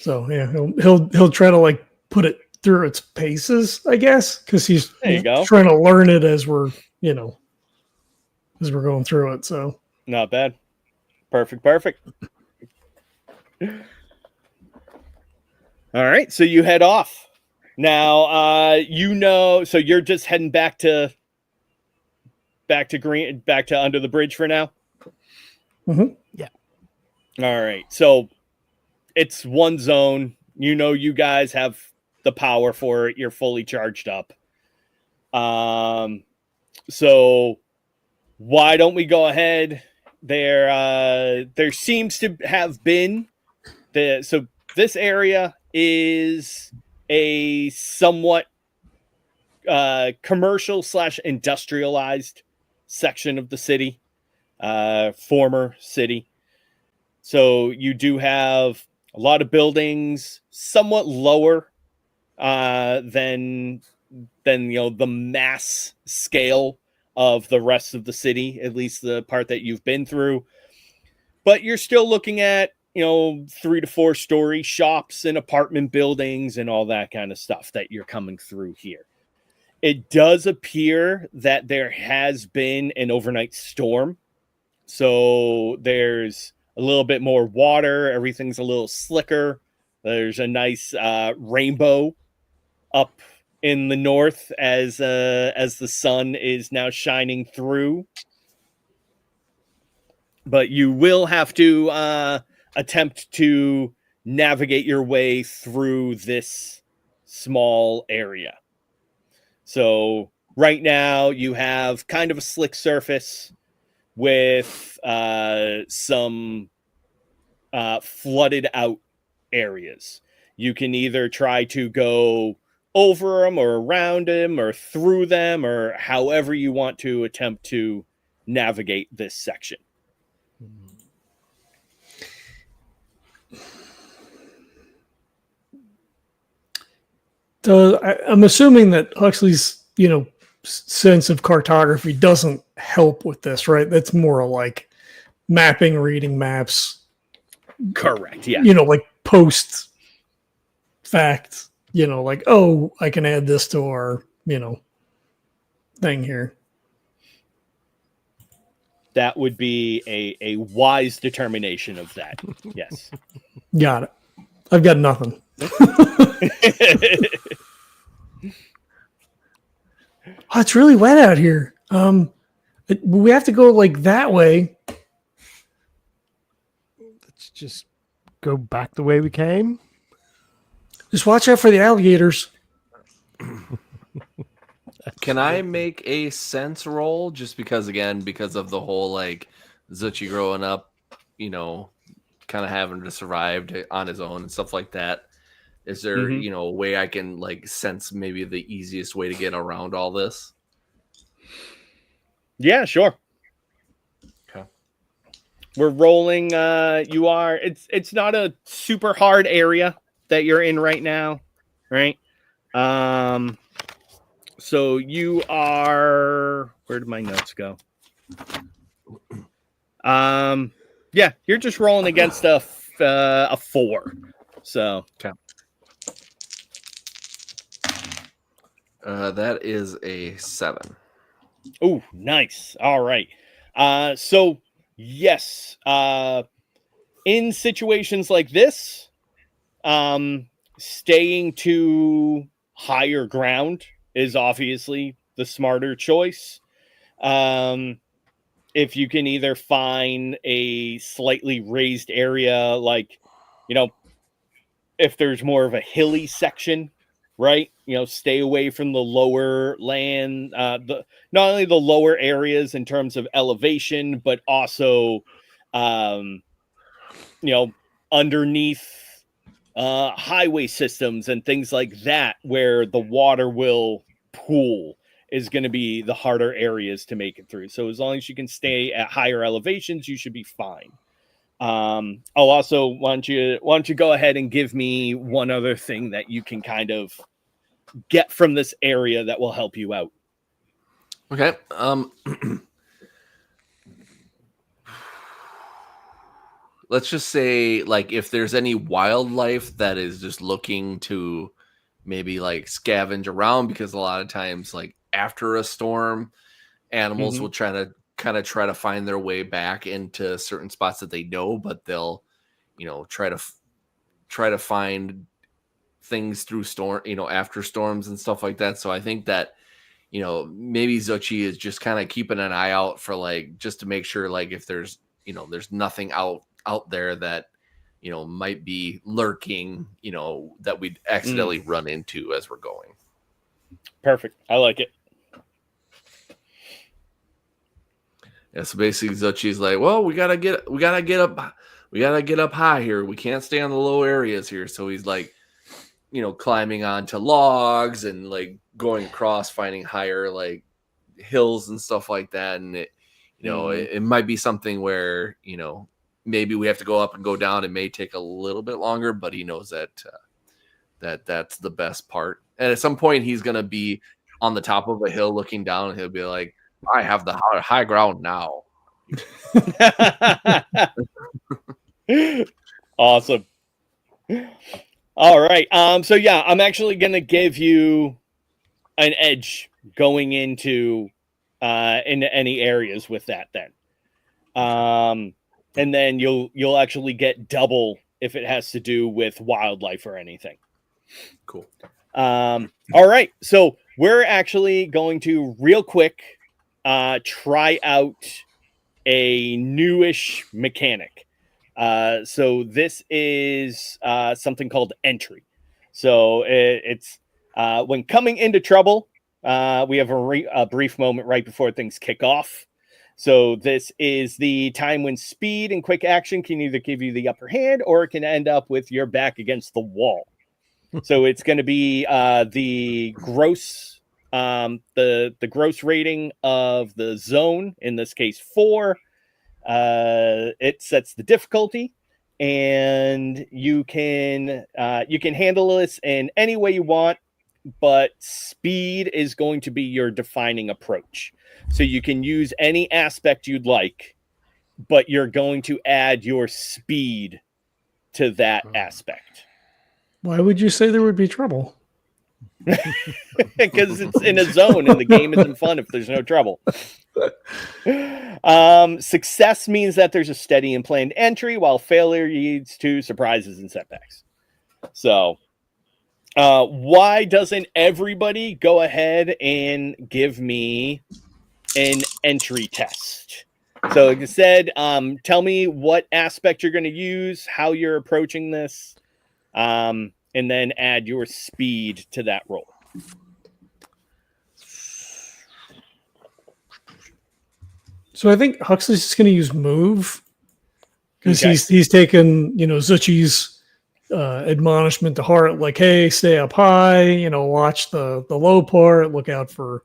So yeah, he'll try to put it through its paces, I guess, because he's trying to learn it as we're going through it. So not bad. Perfect. All right, so you head off. Now, so you're just heading back to under the bridge for now? Mm-hmm. Yeah. All right, so it's one zone. You guys have the power for it. You're fully charged up. So why don't we go ahead? There seems to have been so this area is a somewhat commercial / industrialized section of the city, former city. So you do have a lot of buildings, somewhat lower than than the mass scale of the rest of the city, at least the part that you've been through. But you're still looking at 3 to 4 story shops and apartment buildings and all that kind of stuff that you're coming through here. It does appear that there has been an overnight storm, so there's a little bit more water. Everything's a little slicker. There's a nice rainbow up in the north as the sun is now shining through. But you will have to attempt to navigate your way through this small area. So right now you have kind of a slick surface with some flooded out areas. You can either try to go over them or around them or through them, or however you want to attempt to navigate this section. I'm assuming that Huxley's, sense of cartography doesn't help with this, right? That's more like mapping, reading maps. Correct. Yeah. Like post fact, like, oh, I can add this to our, thing here. That would be a wise determination of that. Yes. Got it. I've got nothing. Oh, it's really wet out here. We have to go like that way. Let's just go back the way we came. Just watch out for the alligators. Can I make a sense roll just because of the whole like Zuchy growing up, kind of having to survive on his own and stuff like that? Is there, a way I can like sense maybe the easiest way to get around all this? Yeah, sure. Okay. We're rolling. It's not a super hard area that you're in right now, right? So you are. Where did my notes go? Yeah, you're just rolling against a 4. So. Okay. That is a 7. Oh, nice. All right. So yes, in situations like this, staying to higher ground is obviously the smarter choice. If you can either find a slightly raised area, like, if there's more of a hilly section, right? Stay away from the lower land, not only the lower areas in terms of elevation, but also, underneath highway systems and things like that, where the water will pool, is going to be the harder areas to make it through. So as long as you can stay at higher elevations, you should be fine. I'll also want you go ahead and give me one other thing that you can kind of get from this area that will help you out. Okay. Let's just say, like, if there's any wildlife that is just looking to maybe like scavenge around, because a lot of times, like after a storm, animals will try to find their way back into certain spots that they know, but they'll, try to find things through after storms and stuff like that. So I think that, maybe Zuchy is just kind of keeping an eye out for, like, just to make sure, like, if there's, there's nothing out there that, might be lurking, that we'd accidentally run into as we're going. Perfect. I like it. Yeah, so basically Zuchy's like, well, we gotta get up high here. We can't stay on the low areas here. So he's like, climbing onto logs and like going across, finding higher like hills and stuff like that. And it, it might be something where, maybe we have to go up and go down. It may take a little bit longer, but he knows that that's the best part. And at some point he's going to be on the top of a hill looking down, and he'll be like, I have the high ground now. Awesome. All right. So yeah, I'm actually gonna give you an edge going into any areas with that then. And then you'll actually get double if it has to do with wildlife or anything. Cool. All right. So we're actually going to real quick try out a newish mechanic. So this is something called entry. So it's when coming into trouble, we have a brief moment right before things kick off. So this is the time when speed and quick action can either give you the upper hand or it can end up with your back against the wall. So it's going to be the gross the gross rating of the zone, in this case 4. It sets the difficulty, and you can handle this in any way you want, but speed is going to be your defining approach. So you can use any aspect you'd like, but you're going to add your speed to that aspect. Why would you say there would be trouble? Because it's in a zone and the game isn't fun if there's no trouble. Success means that there's a steady and planned entry, while failure leads to surprises and setbacks. So why doesn't everybody go ahead and give me an entry test? So like I said, tell me what aspect you're going to use, how you're approaching this, and then add your speed to that roll. So I think Huxley's just going to use move because he's taken, Zuchy's admonishment to heart, like, hey, stay up high, watch the low part, look out for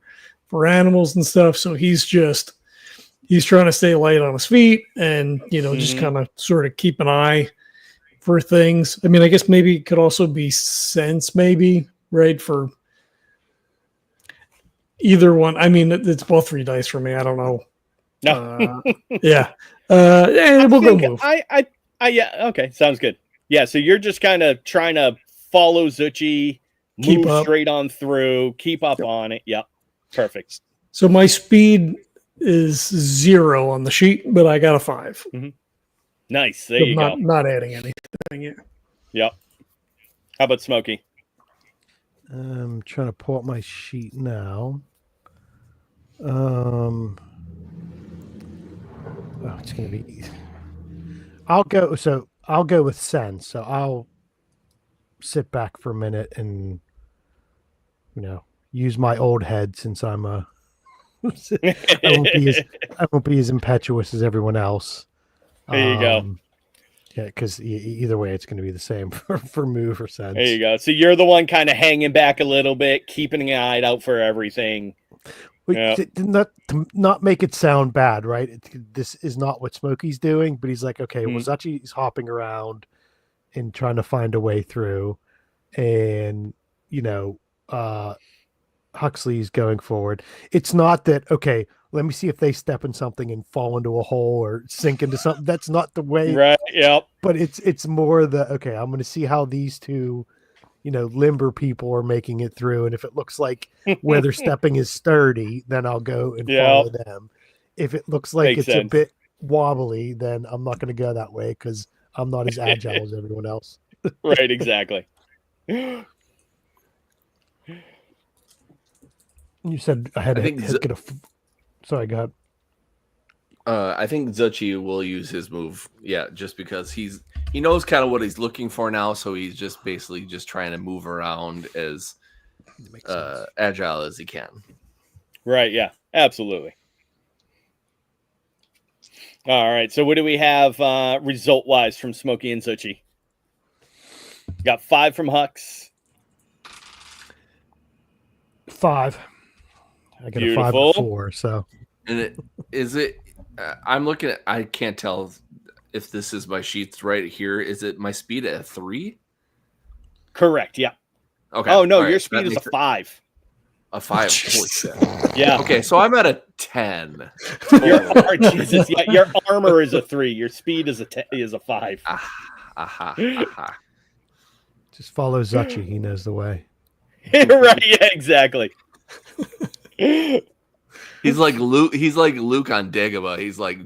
animals and stuff. So he's trying to stay light on his feet and, just kind of sort of keep an eye for things. I mean, I guess maybe it could also be sense, maybe, right? For either one. I mean, it's both 3 dice for me. I don't know. No. Yeah. We'll go move. Yeah. Okay. Sounds good. Yeah. So you're just kind of trying to follow Zuchy, move straight on through, keep up on it. Yep. Perfect. So my speed is 0 on the sheet, but I got a 5. Mm-hmm. Nice. There you go. Not adding anything yet. Yep. How about Smokey? I'm trying to pull up my sheet now. It's going to be. I'll go with sense. So I'll sit back for a minute and use my old head since I'm I won't be as impetuous as everyone else. There you go. Yeah, because either way, it's going to be the same for move or sense. There you go. So you're the one kind of hanging back a little bit, keeping an eye out for everything. To not make it sound bad, right? This is not what Smokey's doing, but he's like, okay, well, Zuchy's hopping around and trying to find a way through, and Huxley's going forward. It's not that, okay, let me see if they step in something and fall into a hole or sink into something. That's not the way. Right. Yep. But it's more the, okay, I'm going to see how these two, limber people are making it through. And if it looks like where they're stepping is sturdy, then I'll go and follow them. If it looks like Makes it's sense. a bit wobbly, then I'm not going to go that way because I'm not as agile as everyone else. Right. Exactly. You said I had to get a. Sorry, go ahead. I think Zuchy will use his move, just because he knows kind of what he's looking for now, so he's just basically just trying to move around as agile as he can. Right, yeah, absolutely. All right, so what do we have result-wise from Smokey and Zuchy? Got 5 from Hux. 5. I got Beautiful. a 5 and 4, so. And I'm looking at, I can't tell if this is my sheets right here. Is it my speed at a 3? Correct, yeah. Okay. Oh, no, All your speed is a 5. A 5. Holy shit. Yeah. Okay, so I'm at a 10. Jesus, yeah, your armor is a 3. Your speed is a 5. Aha. Just follow Zuchy. He knows the way. Right, yeah, exactly. He's like Luke. He's like Luke on Dagobah. He's like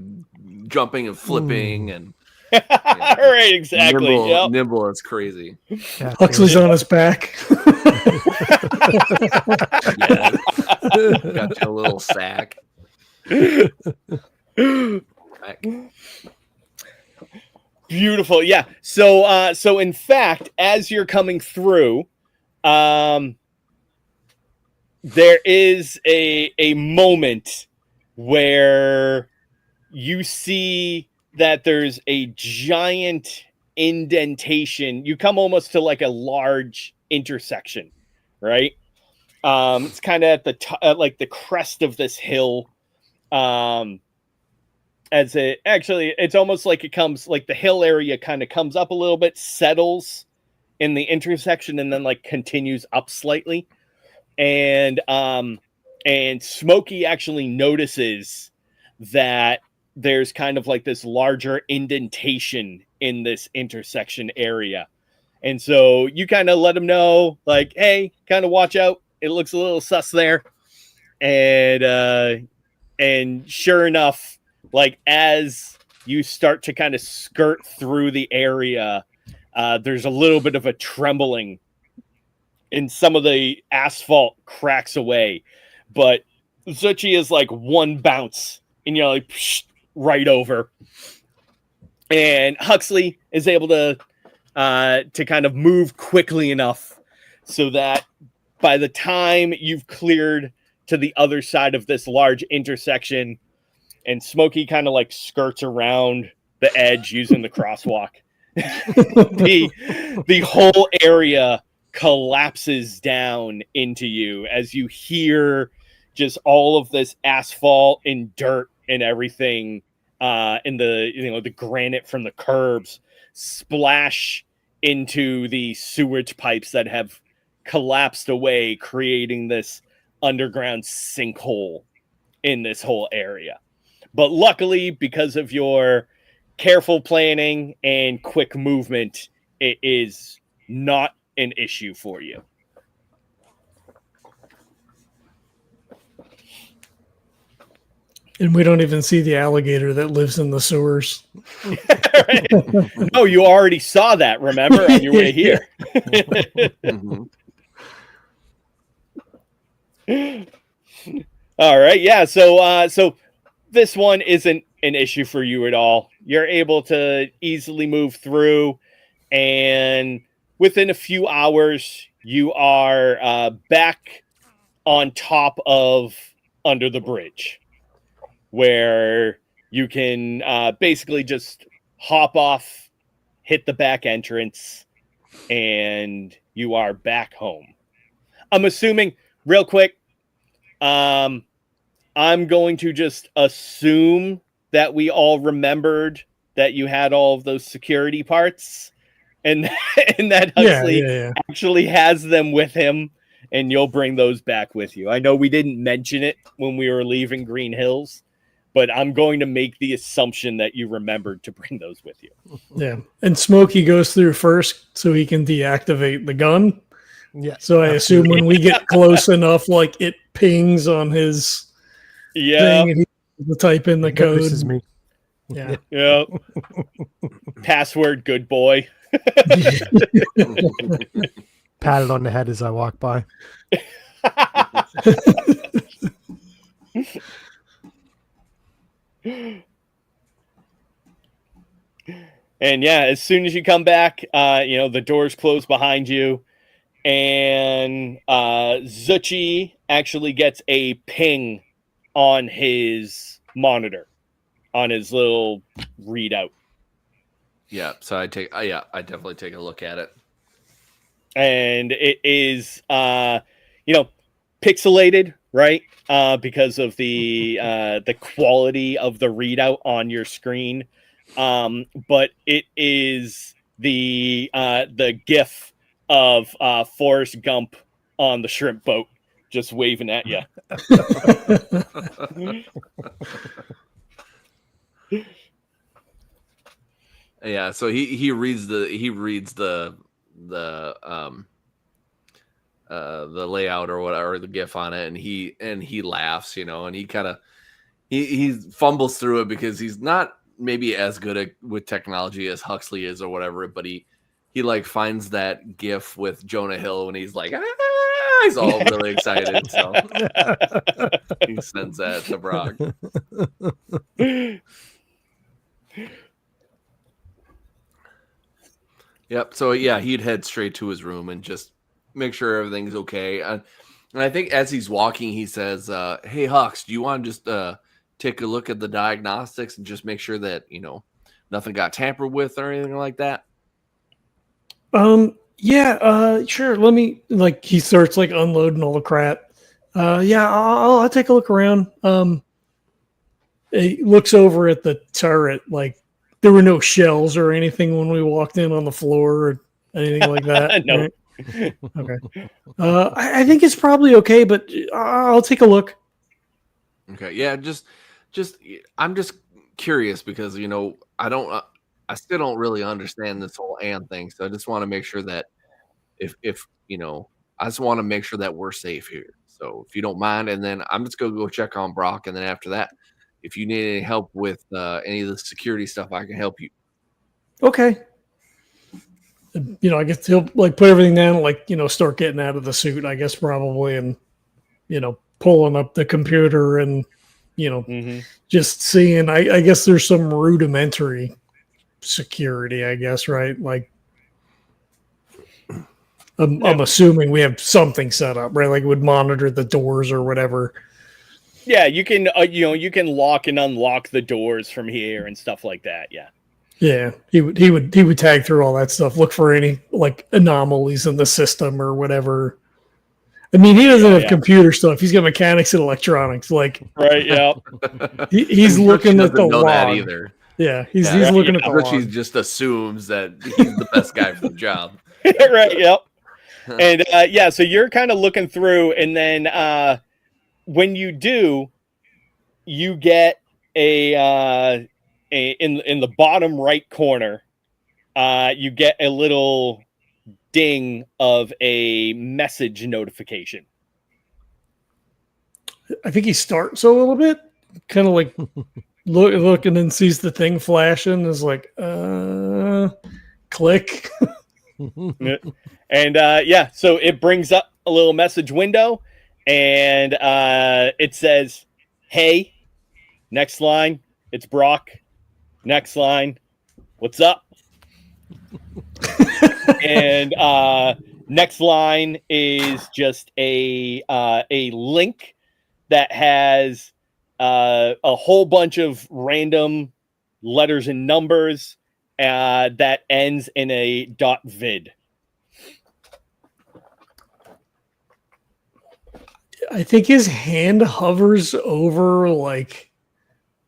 jumping and flipping and Right, exactly. nimble. It's crazy. Huxley's on his back. Yeah. Got your little sack. Beautiful. Yeah. So in fact, as you're coming through, there is a moment where you see that there's a giant indentation. You come almost to like a large intersection, right? It's kind of at the at like the crest of this hill. As it's almost like it comes like the hill area kind of comes up a little bit, settles in the intersection, and then like continues up slightly. And Smokey actually notices that there's kind of like this larger indentation in this intersection area. And so you kind of let him know, like, hey, kind of watch out. It looks a little sus there. And sure enough, like as you start to kind of skirt through the area, there's a little bit of a trembling and some of the asphalt cracks away. But Zuchy is like one bounce and you're like right over. And Huxley is able to kind of move quickly enough so that by the time you've cleared to the other side of this large intersection, and Smokey kind of like skirts around the edge using the crosswalk, the whole area collapses down into you as you hear just all of this asphalt and dirt and everything in the granite from the curbs splash into the sewage pipes that have collapsed away, creating this underground sinkhole in this whole area. But luckily, because of your careful planning and quick movement, it is not an issue for you. And we don't even see the alligator that lives in the sewers. No, you already saw that, remember, on your way here. All right, yeah. So this one isn't an issue for you at all. You're able to easily move through, and within a few hours, you are back on top of under the bridge, where you can basically just hop off, hit the back entrance, and you are back home. I'm assuming, real quick, I'm going to just assume that we all remembered that you had all of those security parts, and that Huxley actually has them with him, and you'll bring those back with you. I know we didn't mention it when we were leaving Greenhills, but I'm going to make the assumption that you remembered to bring those with you. Yeah, and Smokey goes through first so he can deactivate the gun. Yeah. So I assume when we get close enough, like it pings on his thing, and he will type in the code. This is me. Yeah. Yeah. Password, good boy. Pat it on the head as I walk by. And yeah, as soon as you come back, the doors close behind you, and Zuchy actually gets a ping on his monitor, on his little readout. Yeah, so I definitely take a look at it. And it is pixelated, right? Because of the quality of the readout on your screen. But it is the GIF of Forrest Gump on the shrimp boat just waving at you. Yeah, so he reads the layout or whatever, the GIF on it, and he laughs, and he kind of he fumbles through it because he's not maybe as good with technology as Huxley is or whatever, but he like finds that GIF with Jonah Hill and he's like, he's all really excited, so he sends that to Brock. Yep. So yeah, he'd head straight to his room and just make sure everything's okay. And I think as he's walking, he says, "Hey Hux, do you want to just take a look at the diagnostics and just make sure that nothing got tampered with or anything like that?" Yeah, sure. Let me he starts unloading all the crap. Yeah, I'll take a look around. He looks over at the turret, there were no shells or anything when we walked in on the floor or anything like that. No. Right? Okay. I think it's probably okay, but I'll take a look. Okay. Yeah. Just I'm just curious because I still don't really understand this whole Anne thing, so I just want to make sure that if I just want to make sure that we're safe here. So if you don't mind, and then I'm just gonna go check on Brock, and then after that, if you need any help with any of the security stuff, I can help you. Okay. I guess he'll put everything down, start getting out of the suit, I guess, probably, and pulling up the computer and just seeing. I guess there's some rudimentary security, I guess, right? I'm assuming we have something set up, right? It would monitor the doors or whatever. Yeah, you can you can lock and unlock the doors from here and stuff like that. Yeah. Yeah, he would tag through all that stuff, look for any anomalies in the system or whatever. I mean, he doesn't have computer stuff. He's got mechanics and electronics. Right. Yeah. He's looking at the log. That either. Yeah, he's looking at the log. He just assumes that he's the best guy for the job. Right. Yep. And so you're kind of looking through, and then when you do, you get in the bottom right corner, you get a little ding of a message notification. I think he starts a little bit, kind of looking and sees the thing flashing, is click. And so it brings up a little message window, and it says, "Hey," next line, it's Brock. Next line, "What's up?" And next line is just a link that has a whole bunch of random letters and numbers that ends in a .vid. I think his hand hovers over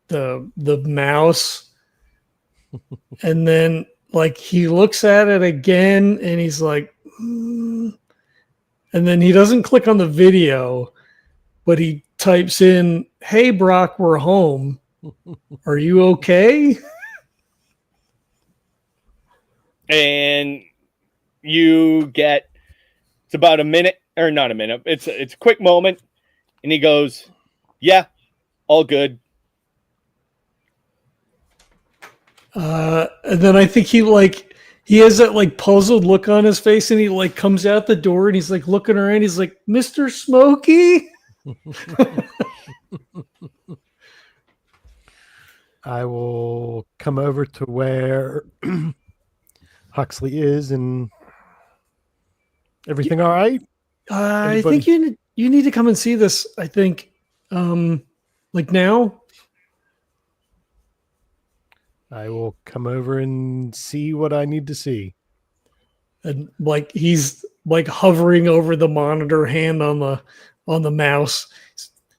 the mouse, and then he looks at it again, and he's and then he doesn't click on the video, but he types in, "Hey Brock, we're home. Are you okay?" And you get, it's about a minute, or not a minute. It's a quick moment, and he goes, "Yeah, all good." And then I think he has that puzzled look on his face, and he comes out the door, and he's looking around. He's like, "Mr. Smokey." I will come over to where Huxley is, and everything all right? I think you need to come and see this. I think, now. I will come over and see what I need to see. And he's hovering over the monitor, hand on the mouse.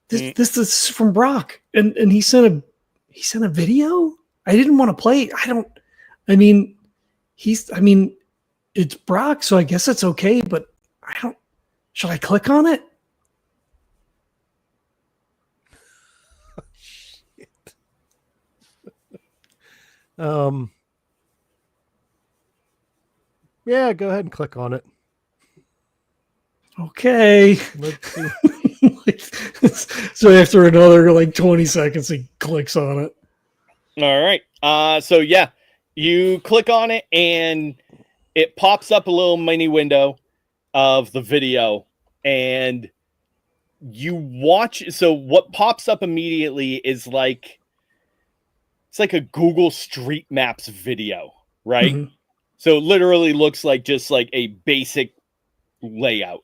This is from Brock, and he sent a video. I didn't want to play. It's Brock, so I guess it's okay. But should I click on it? Yeah, go ahead and click on it. Okay. Let's see. So after another like 20 seconds, he clicks on it. All right. So yeah, you click on it and it pops up a little mini window of the video, and you watch. So what pops up immediately is like it's like a Google Street Maps video, right? Mhm. So it literally looks like just like a basic layout.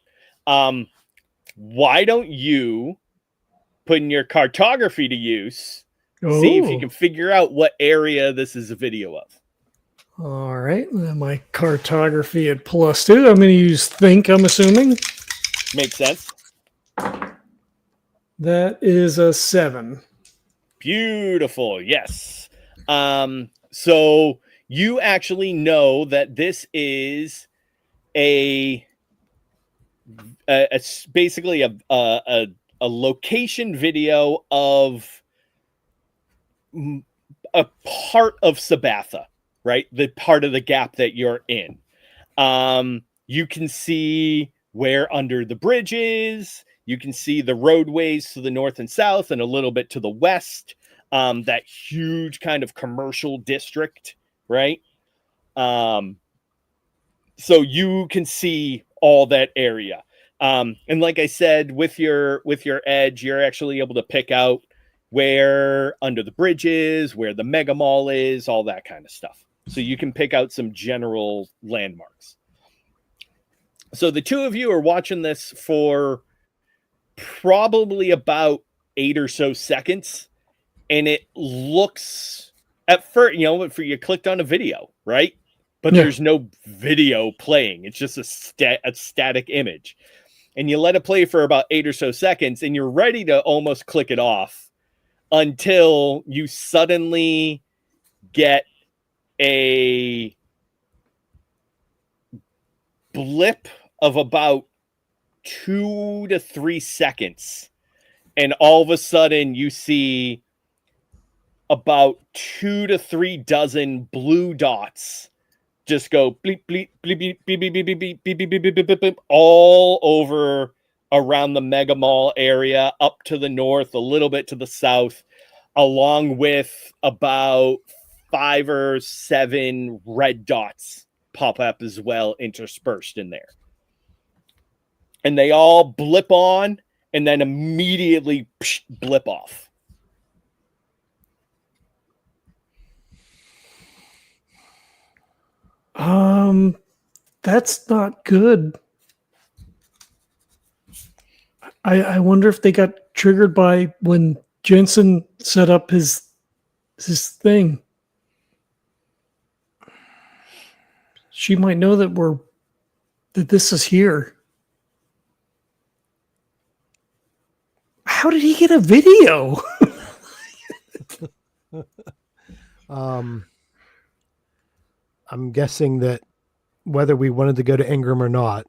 Why don't you put in your cartography to use? See if you can figure out what area this is a video of. All right. Then my cartography at +2. I'm going to use think, I'm assuming. Makes sense. That is a 7. Beautiful. Yes. So you actually know that this is basically a location video of a part of Sabatha, right? The part of the gap that you're in. You can see where under the bridge is. You can see the roadways to the north and south and a little bit to the west. That huge kind of commercial district, right? So you can see all that area. And like I said, with your edge, you're actually able to pick out where under the bridge is, where the mega mall is, all that kind of stuff. So you can pick out some general landmarks. So the two of you are watching this for probably about 8 or so seconds. And it looks at first, for you clicked on a video, right? But there's no video playing. It's just a static image. And you let it play for about 8 or so seconds, and you're ready to almost click it off until you suddenly get a blip of about 2 to 3 seconds. And all of a sudden you see about 2 to 3 dozen blue dots just go bleep, bleep, bleep, bleep, bleep, bleep, bleep, bleep, bleep, bleep, bleep, bleep, bleep, bleep, all over around the mega mall area, up to the north, a little bit to the south, along with about 5 or 7 red dots pop up as well, interspersed in there. And they all blip on and then immediately blip off. That's not good. I wonder if they got triggered by when Jensen set up his thing. She might know that this is here. How did he get a video? I'm guessing that whether we wanted to go to Ingram or not,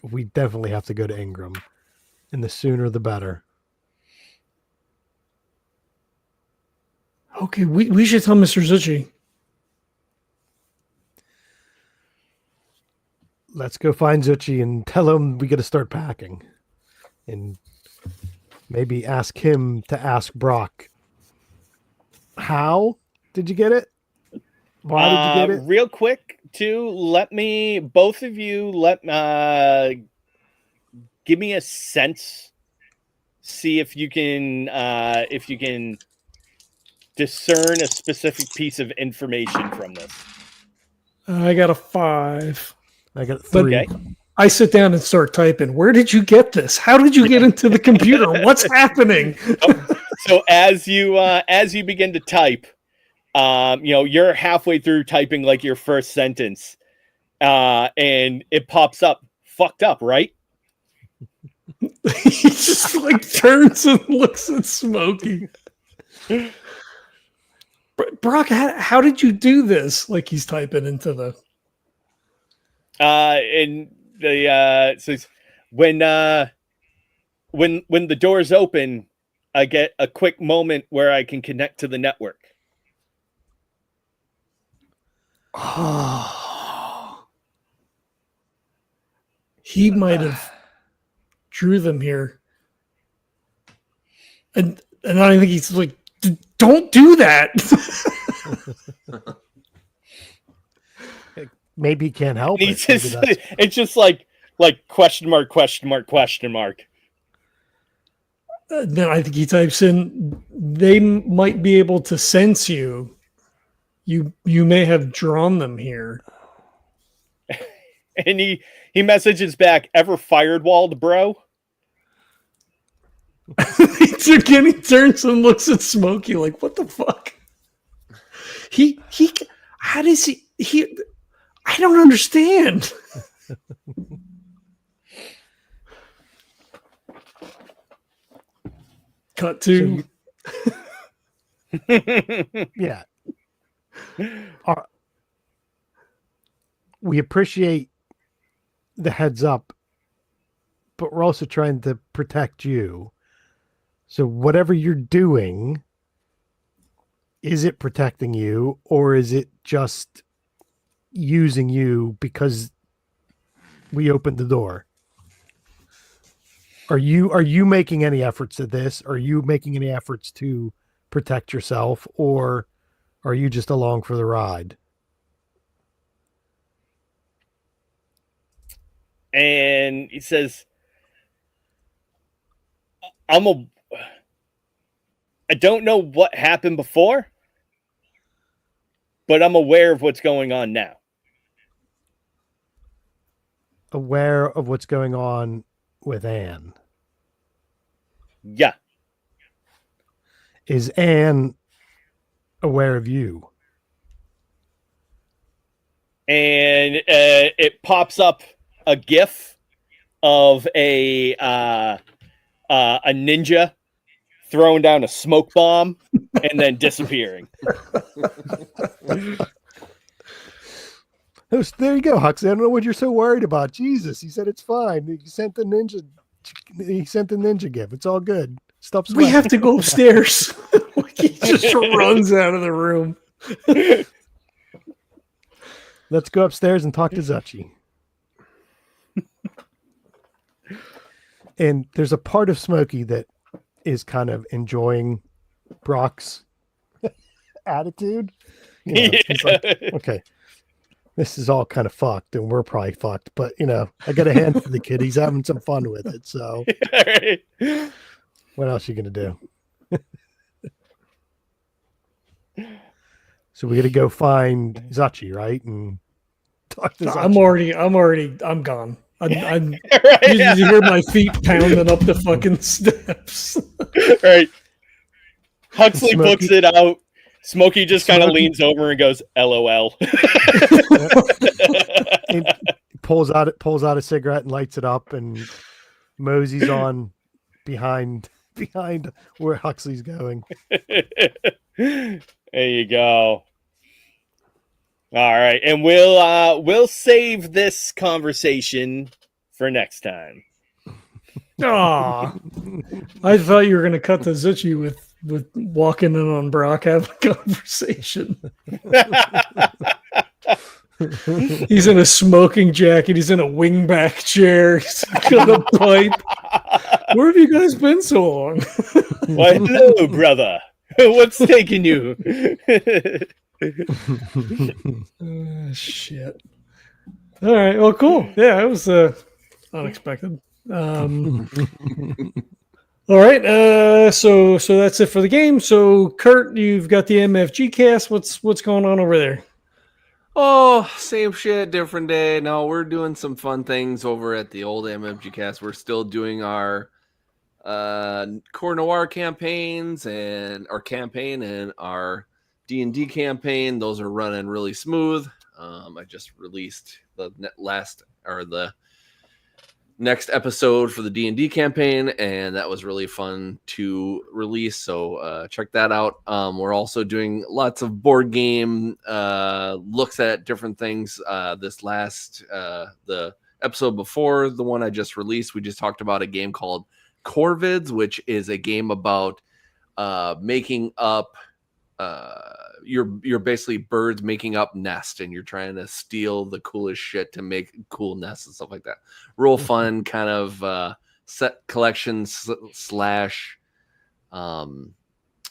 we definitely have to go to Ingram. And the sooner the better. Okay, we should tell Mr. Zuchy. Let's go find Zuchy and tell him we got to start packing. And maybe ask him to ask Brock, how did you get it? Why did you get it? Real quick, too, both of you, give me a sense. See if you can discern a specific piece of information from this. I got a 5. I got 3. Okay. I sit down and start typing. Where did you get this? How did you get into the computer? What's happening? So as you begin to type, you're halfway through typing like your first sentence, and it pops up, fucked up, right? He just like turns and looks at Smokey. Brock, how did you do this? Like he's typing into the. And the so when the doors open, I get a quick moment where I can connect to the network. Oh, he might have drew them here, and I don't think he's like, don't do that. Maybe he can't help it. It's just like question mark, question mark, question mark. No, I think he types in, they might be able to sense you. You may have drawn them here. And he messages back, ever firewalled, bro? Again, he turns and looks at Smokey like, what the fuck? How does he, I don't understand. Cut to. Yeah. We appreciate the heads up, but we're also trying to protect you. So whatever you're doing, is it protecting you, or is it just using you because we opened the door? Are you making any efforts at this? Are you making any efforts to protect yourself, or are you just along for the ride? And he says, I don't know what happened before, but I'm aware of what's going on now. Aware of what's going on with Anne. Yeah. Is Anne aware of you? And it pops up a GIF of a ninja throwing down a smoke bomb and then disappearing. There you go, Huxley. I don't know what you're so worried about. Jesus, he said it's fine. He sent the ninja GIF. It's all good. Stop sweating. We have to go upstairs. He just runs out of the room. Let's go upstairs and talk to Zuchy. And there's a part of Smokey that is kind of enjoying Brock's attitude. You know, he's like, okay, this is all kind of fucked, and we're probably fucked, but I got a hand for the kid. He's having some fun with it. So what else are you gonna do? So we got to go find Zuchy, right? And talk to Zuchy. I'm gone. I'm you hear my feet pounding up the fucking steps. Right. Huxley books it out. Smokey just kind of leans over and goes, LOL. And pulls out a cigarette and lights it up, and moseys on behind where Huxley's going. There you go. All right, and we'll save this conversation for next time. Aw. I thought you were going to cut to Zuchy with walking in on Brock having a conversation. He's in a smoking jacket. He's in a wingback chair. He's got a pipe. Where have you guys been so long? Why, hello, brother. What's taking you? Shit. All right. Well, cool. Yeah, it was unexpected. All right. So that's it for the game. So, Kurt, you've got the MFG cast. What's going on over there? Oh, same shit, different day. No, we're doing some fun things over at the old MFG cast. We're still doing our Core Noir campaigns and our campaign and our D&D campaign. Those are running really smooth. I just released the next episode for the D&D campaign, and that was really fun to release. So check that out. We're also doing lots of board game looks at different things. This last the episode before the one I just released, we just talked about a game called Corvids, which is a game about making up you're basically birds making up nests, and you're trying to steal the coolest shit to make cool nests and stuff like that. Real fun kind of set collection slash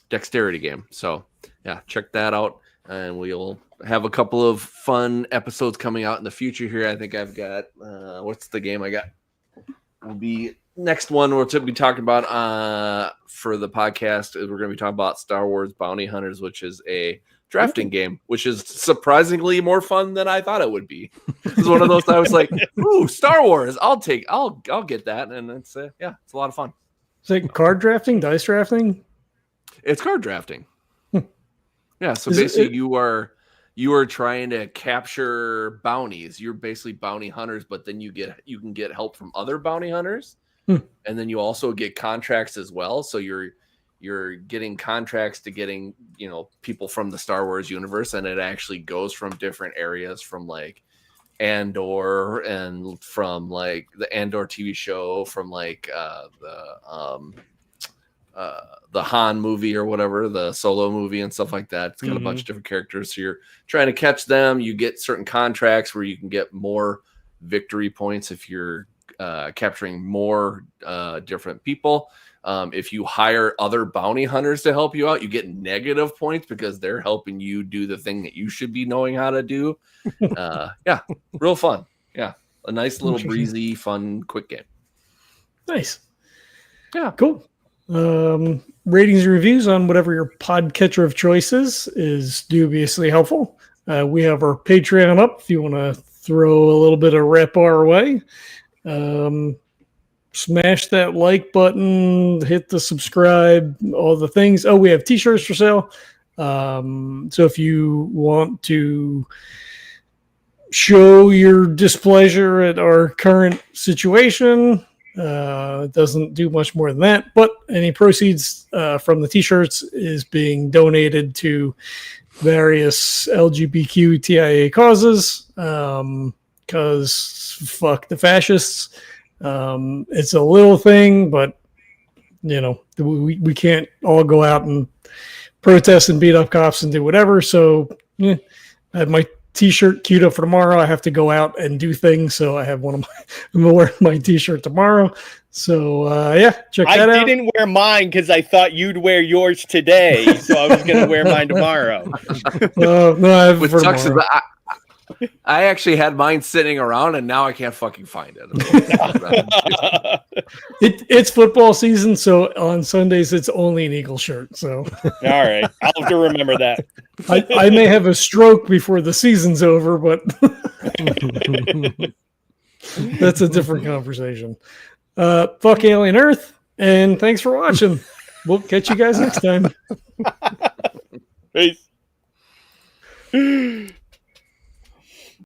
dexterity game. So yeah, check that out, and we'll have a couple of fun episodes coming out in the future here. I think I've got what's the game I got? Will be next one we'll be talking about for the podcast. We're going to be talking about Star Wars Bounty Hunters, which is a drafting game, which is surprisingly more fun than I thought it would be. It's one of those I was like, "Ooh, Star Wars! I'll get that," and it's it's a lot of fun. Is it card drafting, dice drafting? It's card drafting. Yeah, so basically you are trying to capture bounties. You're basically bounty hunters, but then you can get help from other bounty hunters, and then you also get contracts as well. So you're getting contracts to getting people from the Star Wars universe, and it actually goes from different areas, from like Andor, and from like the Andor TV show, from like the Han movie or whatever, the Solo movie and stuff like that. It's got a bunch of different characters. So you're trying to catch them. You get certain contracts where you can get more victory points if you're capturing more different people. If you hire other bounty hunters to help you out, you get negative points because they're helping you do the thing that you should be knowing how to do. Real fun. Yeah. A nice little breezy, fun, quick game. Nice. Yeah. Cool. Ratings and reviews on whatever your podcatcher of choice is dubiously helpful. We have our Patreon up if you want to throw a little bit of rep our way. Smash that like button, hit the subscribe, all the things. Oh, we have t-shirts for sale. So if you want to show your displeasure at our current situation, it doesn't do much more than that, but any proceeds from the t-shirts is being donated to various LGBTQ TIA causes, because fuck the fascists. It's a little thing, but we can't all go out and protest and beat up cops and do whatever. So I have my t-shirt queued up for tomorrow. I have to go out and do things, so I have I'm gonna wear my t-shirt tomorrow. So check that out. I didn't wear mine because I thought you'd wear yours today, so I was gonna wear mine tomorrow. No, I have Which for sucks. tomorrow. I actually had mine sitting around, and now I can't fucking find it. It's football season, so on Sundays it's only an Eagle shirt. So all right, I'll have to remember that. I may have a stroke before the season's over, but that's a different conversation. Fuck Alien Earth, and thanks for watching. We'll catch you guys next time. Peace.